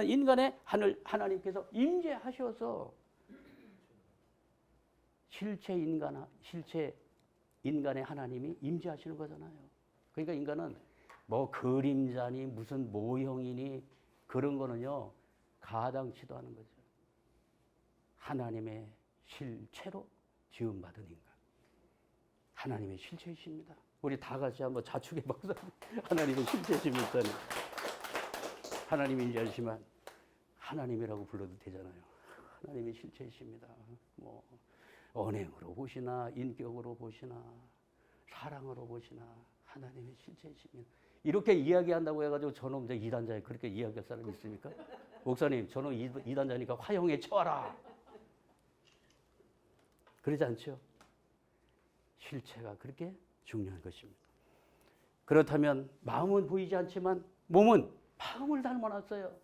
인간의 하나님께서 임재하셔서 실체 인간의 하나님이 임재하시는 거잖아요. 그러니까 인간은 뭐 그림자니 무슨 모형이니 그런 거는요 가당치도 않은 거죠. 하나님의 실체로 지음받은 인간. 하나님의 실체이십니다. 우리 다 같이 한번 자축해 박수. 하나님의 실체이십니다. 하나님이 인자하시면 하나님이라고 불러도 되잖아요. 하나님의 실체이십니다. 뭐 언행으로 보시나 인격으로 보시나 사랑으로 보시나 하나님의 실체이십니다. 이렇게 이야기한다고 해가지고 저놈 이단자에 그렇게 이야기할 사람이 있습니까? 목사님 저놈 이단자니까 화형에 처하라. 그러지 않죠? 실체가 그렇게 중요한 것입니다. 그렇다면 마음은 보이지 않지만 몸은 마음을 닮아놨어요.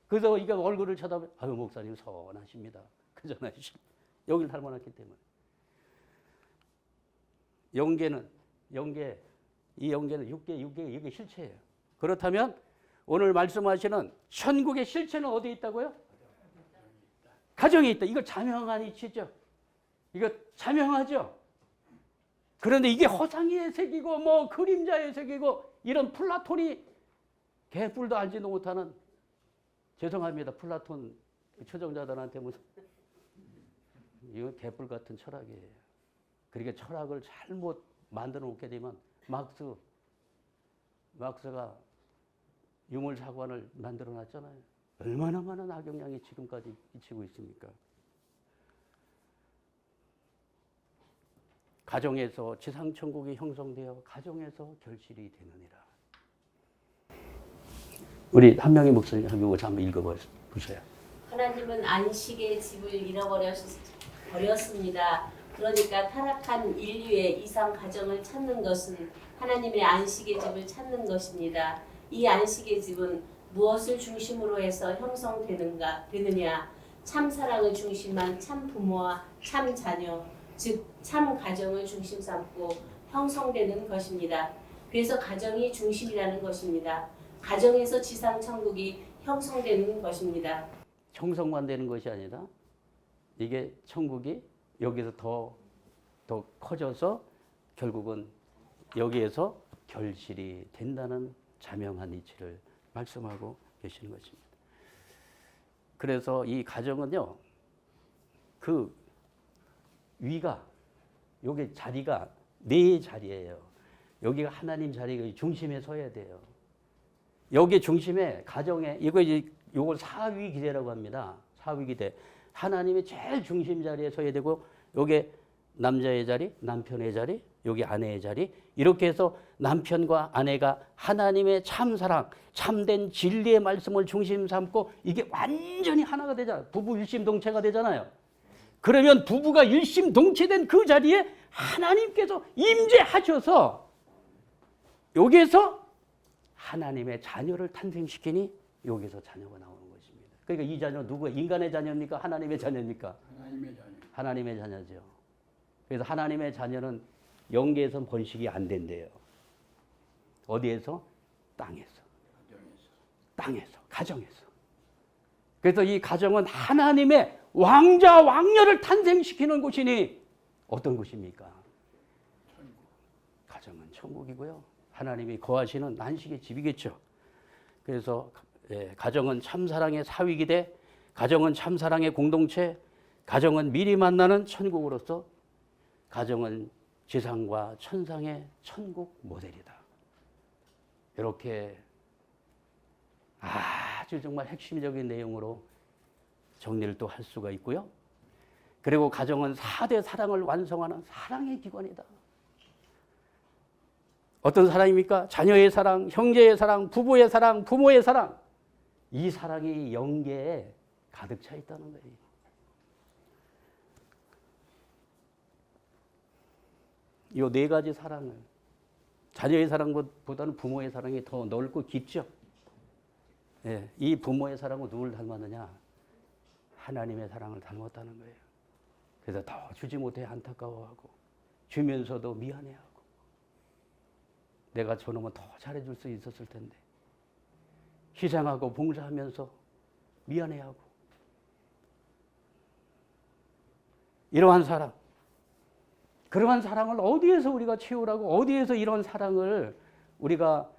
그래서 이게 얼굴을 쳐다보면 아유 목사님 선하십니다. 그잖아요. 여기를 닮아놨기 때문에. 이 영계는 육계 이게 실체예요. 그렇다면 오늘 말씀하시는 천국의 실체는 어디에 있다고요? 가정에 있다. 이거 자명한 이치죠. 이거 자명하죠. 그런데 이게 허상의 색이고 뭐 그림자의 색이고 이런 플라톤이 개뿔도 알지도 못하는, 죄송합니다. 플라톤 초정자들한테 무슨 이건 개뿔 같은 철학이에요. 그러니까 철학을 잘못 만들어 놓게 되면 막스가 유물사관을 만들어 놨잖아요. 얼마나 많은 악영향이 지금까지 미치고 있습니까? 가정에서 지상천국이 형성되어 가정에서 결실이 되느니라. 우리 한 명의 목사님 이거 한번 읽어보세요. 하나님은 안식의 집을 잃어버렸습니다. 그러니까 타락한 인류의 이상 가정을 찾는 것은 하나님의 안식의 집을 찾는 것입니다. 이 안식의 집은 무엇을 중심으로 해서 형성되느냐? 참 사랑을 중심한 참 부모와 참 자녀, 즉 참 가정을 중심 삼고 형성되는 것입니다. 그래서 가정이 중심이라는 것입니다. 가정에서 지상 천국이 형성되는 것입니다. 형성만 되는 것이 아니라 이게 천국이 여기서 더 커져서 결국은 여기에서 결실이 된다는 자명한 이치를 말씀하고 계시는 것입니다. 그래서 이 가정은요, 그 위가 여기 자리가 네 자리예요. 여기가 하나님 자리가 중심에 서야 돼요. 여기 중심에 가정에 이걸 사위기대라고 합니다. 사위기대. 하나님이 제일 중심 자리에 서야 되고 여기 남자의 자리, 남편의 자리, 여기 아내의 자리 이렇게 해서 남편과 아내가 하나님의 참사랑, 참된 진리의 말씀을 중심 삼고 이게 완전히 하나가 되잖아요. 부부 일심동체가 되잖아요. 그러면 부부가 일심동체된 그 자리에 하나님께서 임재하셔서 여기에서 하나님의 자녀를 탄생시키니 여기서 자녀가 나오는 것입니다. 그러니까 이 자녀 누구? 인간의 자녀입니까? 하나님의 자녀입니까? 하나님의 자녀. 하나님의 자녀죠. 그래서 하나님의 자녀는 영계에선 번식이 안 된대요. 어디에서? 땅에서. 땅에서, 가정에서. 그래서 이 가정은 하나님의 왕자, 왕녀를 탄생시키는 곳이니 어떤 곳입니까? 천국. 가정은 천국이고요. 하나님이 거하시는 안식의 집이겠죠. 그래서 가정은 참사랑의 사위기대, 가정은 참사랑의 공동체, 가정은 미리 만나는 천국으로서 가정은 지상과 천상의 천국 모델이다. 이렇게 아주 정말 핵심적인 내용으로 정리를 또 할 수가 있고요. 그리고 가정은 4대 사랑을 완성하는 사랑의 기관이다. 어떤 사랑입니까? 자녀의 사랑, 형제의 사랑, 부부의 사랑, 부모의 사랑. 이 사랑이 영계에 가득 차 있다는 거예요. 이 네 가지 사랑을, 자녀의 사랑보다는 부모의 사랑이 더 넓고 깊죠. 예, 이 부모의 사랑은 누굴 닮았느냐? 하나님의 사랑을 닮았다는 거예요. 그래서 더 주지 못해 안타까워하고 주면서도 미안해하고 내가 저놈은 더 잘해줄 수 있었을 텐데 희생하고 봉사하면서 미안해하고 이러한 사랑, 그러한 사랑을 어디에서 우리가 채우라고, 어디에서 이런 사랑을 우리가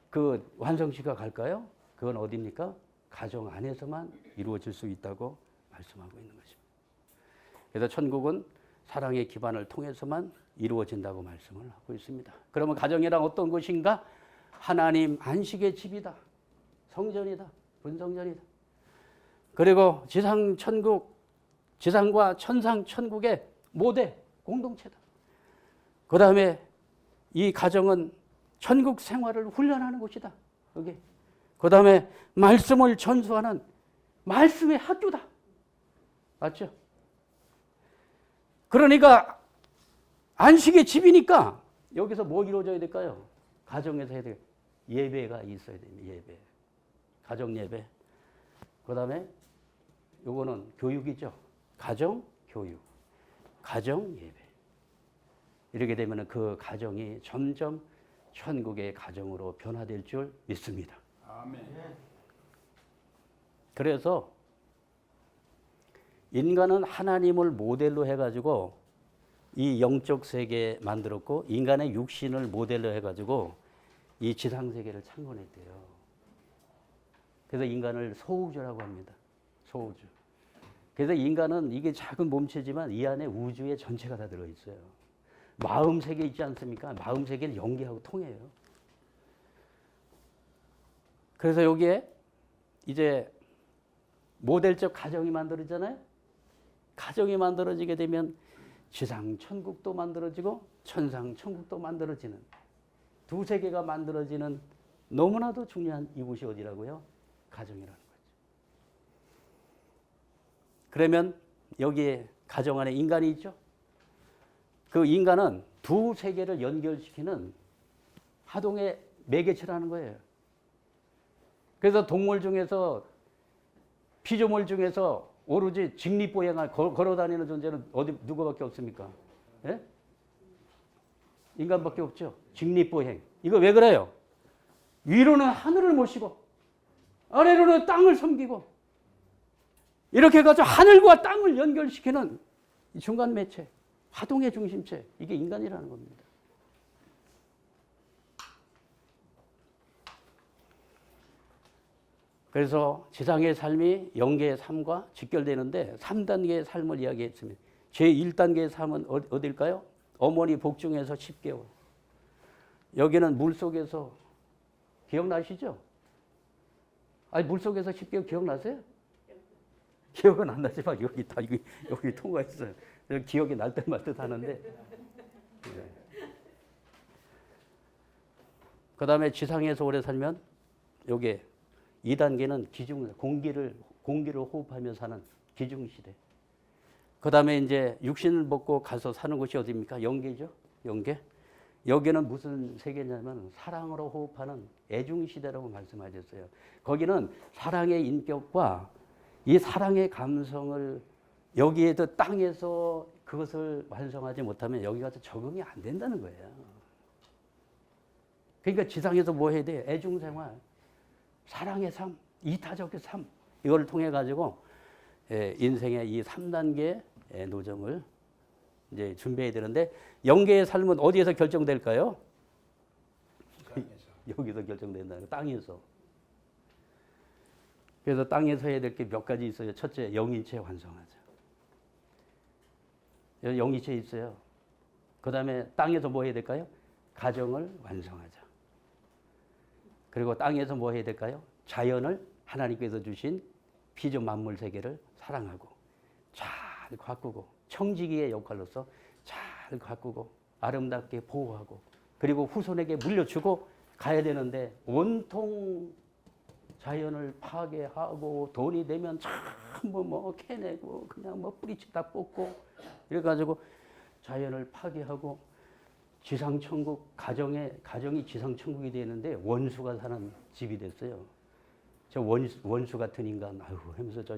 그 완성시켜 갈까요? 그건 어디입니까? 가정 안에서만 이루어질 수 있다고 말씀하고 있는 것입니다. 그래서 천국은 사랑의 기반을 통해서만 이루어진다고 말씀을 하고 있습니다. 그러면 가정이란 어떤 것인가? 하나님 안식의 집이다. 성전이다. 분성전이다. 그리고 지상 천국, 지상과 천상 천국의 모대 공동체다. 그 다음에 이 가정은 천국 생활을 훈련하는 곳이다. 여기. 그 다음에 말씀을 전수하는 말씀의 학교다. 맞죠? 그러니까 안식의 집이니까 여기서 뭐 이루어져야 될까요? 가정에서 해야 될 예배가 있어야 됩니다. 예배. 가정 예배. 그 다음에 요거는 교육이죠. 가정 교육. 가정 예배. 이렇게 되면 그 가정이 점점 천국의 가정으로 변화될 줄 믿습니다. 아멘. 그래서 인간은 하나님을 모델로 해가지고 이 영적 세계 만들었고 인간의 육신을 모델로 해가지고 이 지상 세계를 창건했대요. 그래서 인간을 소우주라고 합니다. 소우주. 그래서 인간은 이게 작은 몸체지만 이 안에 우주의 전체가 다 들어있어요. 마음 세계 있지 않습니까? 마음 세계를 연계하고 통해요. 그래서 여기에 이제 모델적 가정이 만들어지잖아요. 가정이 만들어지게 되면 지상 천국도 만들어지고 천상 천국도 만들어지는 두 세계가 만들어지는 너무나도 중요한 이곳이 어디라고요? 가정이라는 거죠. 그러면 여기에 가정 안에 인간이 있죠. 그 인간은 두 세계를 연결시키는 하동의 매개체라는 거예요. 그래서 동물 중에서 피조물 중에서 오로지 직립보행을 걸어다니는 존재는 어디 누구밖에 없습니까? 예? 인간밖에 없죠. 직립보행. 이거 왜 그래요? 위로는 하늘을 모시고 아래로는 땅을 섬기고 이렇게 해가지고 하늘과 땅을 연결시키는 이 중간 매체, 화동의 중심체, 이게 인간이라는 겁니다. 그래서 지상의 삶이 영계의 삶과 직결되는데 3단계의 삶을 이야기했습니다. 제1단계의 삶은 어딜까요? 어머니 복중에서 10개월. 여기는 물속에서 기억나시죠? 아니 물속에서 10개월 기억나세요? 기억은 안 나지만 여기 다 여기 통과했어요. 기억이 날 듯 말 듯 하는데. 네. 그 다음에 지상에서 오래 살면 요게 2단계는 기중, 공기를 호흡하며 사는 기중시대. 그 다음에 이제 육신을 먹고 가서 사는 곳이 어디입니까? 영계죠. 영계. 여기는 무슨 세계냐면 사랑으로 호흡하는 애중시대라고 말씀하셨어요. 거기는 사랑의 인격과 이 사랑의 감성을 여기에도 땅에서 그것을 완성하지 못하면 여기 가서 적응이 안 된다는 거예요. 그러니까 지상에서 뭐 해야 돼? 애중생활, 사랑의 삶, 이타적의 삶, 이걸 통해 가지고 인생의 이 3단계 노정을 이제 준비해야 되는데, 영계의 삶은 어디에서 결정될까요? 여기서 결정된다는 거예요. 땅에서. 그래서 땅에서 해야 될 게 몇 가지 있어요. 첫째, 영인체 완성하자. 영인체 있어요. 그 다음에 땅에서 뭐 해야 될까요? 가정을 완성하자. 그리고 땅에서 뭐 해야 될까요? 자연을, 하나님께서 주신 피조 만물 세계를 사랑하고 잘 가꾸고 청지기의 역할로서 잘 가꾸고 아름답게 보호하고 그리고 후손에게 물려주고 가야 되는데, 온통 자연을 파괴하고 돈이 되면 전부 뭐 캐내고 그냥 뭐 뿌리치다 뽑고 이래가지고 자연을 파괴하고 지상천국, 가정이 지상천국이 되는데 원수가 사는 집이 됐어요. 저 원수 같은 인간, 아유 하면서 저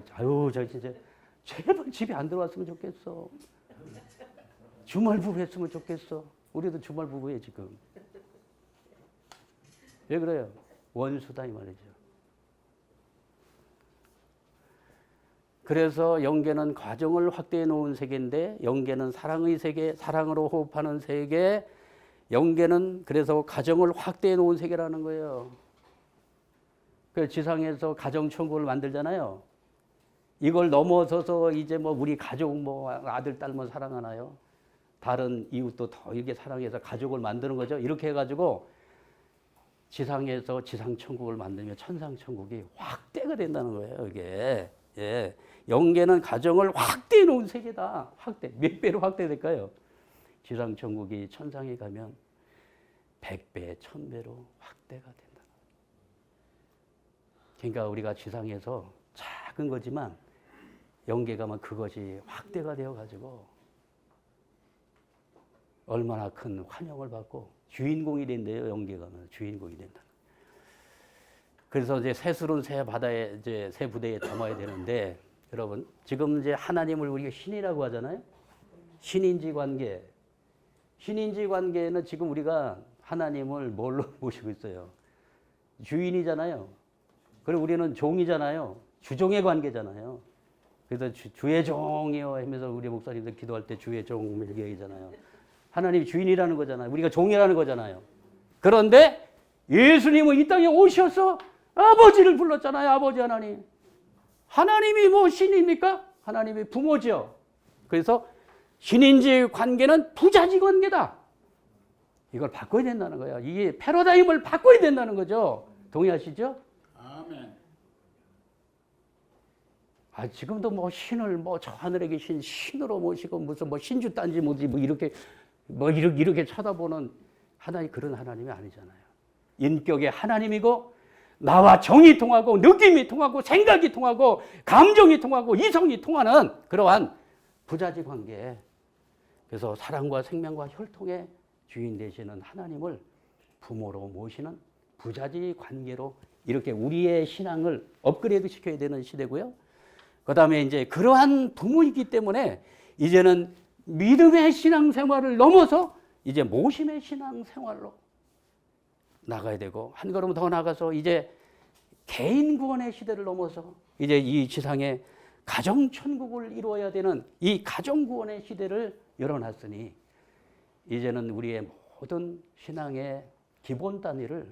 진짜 제발 집에 안 들어왔으면 좋겠어. 주말 부부 했으면 좋겠어. 우리도 주말 부부에 지금. 왜 그래요? 원수다 이 말이죠. 그래서 영계는 과정을 확대해 놓은 세계인데, 영계는 사랑의 세계, 사랑으로 호흡하는 세계, 영계는 그래서 가정을 확대해 놓은 세계라는 거예요. 그 지상에서 가정천국을 만들잖아요. 이걸 넘어서서 이제 뭐 우리 가족 뭐 아들 딸만 사랑하나요? 다른 이웃도 더 이렇게 사랑해서 가족을 만드는 거죠. 이렇게 해가지고 지상에서 지상천국을 만들면 천상천국이 확대가 된다는 거예요. 이게. 예. 영계는 가정을 확대해 놓은 세계다. 확대. 몇 배로 확대될까요? 지상천국이 천상에 가면 100배, 1000배로 확대가 된다. 그러니까 우리가 지상에서 작은 거지만 영계 가면 그것이 확대가 되어가지고 얼마나 큰 환영을 받고 주인공이 된대요. 영계 가면 주인공이 된다. 그래서 이제 새술은 새 바다에 이제 새 부대에 담아야 되는데, 여러분 지금 이제 하나님을 우리가 신이라고 하잖아요. 신인지 관계. 신인지 관계는 지금 우리가 하나님을 뭘로 모시고 있어요? 주인이잖아요. 그리고 우리는 종이잖아요. 주종의 관계잖아요. 그래서 주의 종이요 하면서 우리 목사님들 기도할 때 주의 종 이렇게 얘기하잖아요. 하나님이 주인이라는 거잖아요. 우리가 종이라는 거잖아요. 그런데 예수님은 이 땅에 오셔서 아버지를 불렀잖아요. 아버지 하나님. 하나님이 뭐 신입니까? 하나님이 부모죠. 그래서 신인지 관계는 부자지 관계다. 이걸 바꿔야 된다는 거예요. 이게 패러다임을 바꿔야 된다는 거죠. 동의하시죠? 아멘. 지금도 뭐 신을 뭐 저 하늘에 계신 신으로 모시고 무슨 뭐 신주 딴지 뭐지 뭐 이렇게 쳐다보는 하나님, 그런 하나님이 아니잖아요. 인격의 하나님이고 나와 정이 통하고 느낌이 통하고 생각이 통하고 감정이 통하고 이성이 통하는 그러한 부자지 관계. 그래서 사랑과 생명과 혈통의 주인 되시는 하나님을 부모로 모시는 부자지 관계로 이렇게 우리의 신앙을 업그레이드 시켜야 되는 시대고요. 그 다음에 이제 그러한 부모이기 때문에 이제는 믿음의 신앙생활을 넘어서 이제 모심의 신앙생활로 나가야 되고, 한 걸음 더 나가서 이제 개인 구원의 시대를 넘어서 이제 이 지상에 가정천국을 이루어야 되는 이 가정구원의 시대를 열어놨으니, 이제는 우리의 모든 신앙의 기본 단위를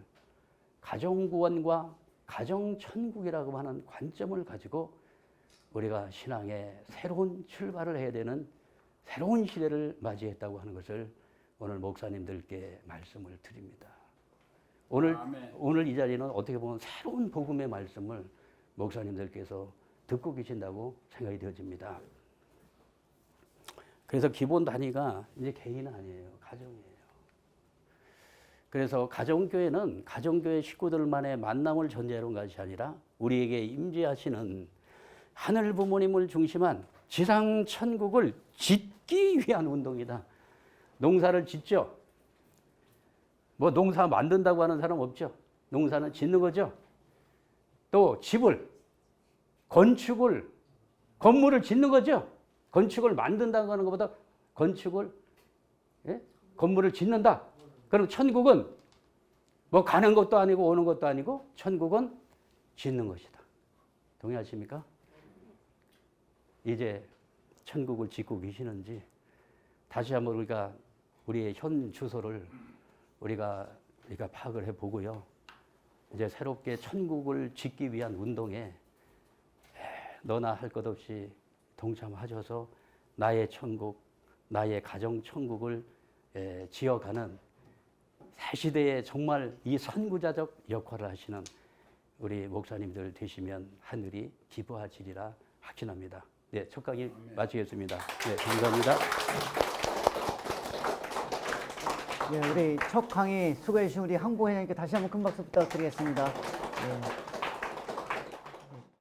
가정구원과 가정천국이라고 하는 관점을 가지고 우리가 신앙의 새로운 출발을 해야 되는 새로운 시대를 맞이했다고 하는 것을 오늘 목사님들께 말씀을 드립니다. 오늘 이 자리는 어떻게 보면 새로운 복음의 말씀을 목사님들께서 듣고 계신다고 생각이 되어집니다. 그래서 기본 단위가 이제 개인 아니에요. 가정이에요. 그래서 가정교회는 가정교회 식구들만의 만남을 전제로 한 것이 아니라 우리에게 임재하시는 하늘 부모님을 중심한 지상 천국을 짓기 위한 운동이다. 농사를 짓죠. 뭐 농사 만든다고 하는 사람 없죠. 농사는 짓는 거죠. 또 집을, 건축을, 건물을 짓는 거죠. 건축을 만든다고 하는 것보다 건축을, 예? 건물을 짓는다. 그럼 천국은 뭐 가는 것도 아니고 오는 것도 아니고 천국은 짓는 것이다. 동의하십니까? 이제 천국을 짓고 계시는지 다시 한번 우리가 우리의 현 주소를 우리가 파악을 해보고요. 이제 새롭게 천국을 짓기 위한 운동에 너나 할 것 없이 동참하셔서 나의 천국, 나의 가정 천국을 지어가는 새 시대에 정말 이 선구자적 역할을 하시는 우리 목사님들 되시면 하늘이 기뻐하시리라 확신합니다. 네, 첫 강의 마치겠습니다. 네, 감사합니다. 네, 우리 첫 강의 수고해 주신 우리 항보 회장님께 다시 한번 큰 박수 부탁드리겠습니다. 네.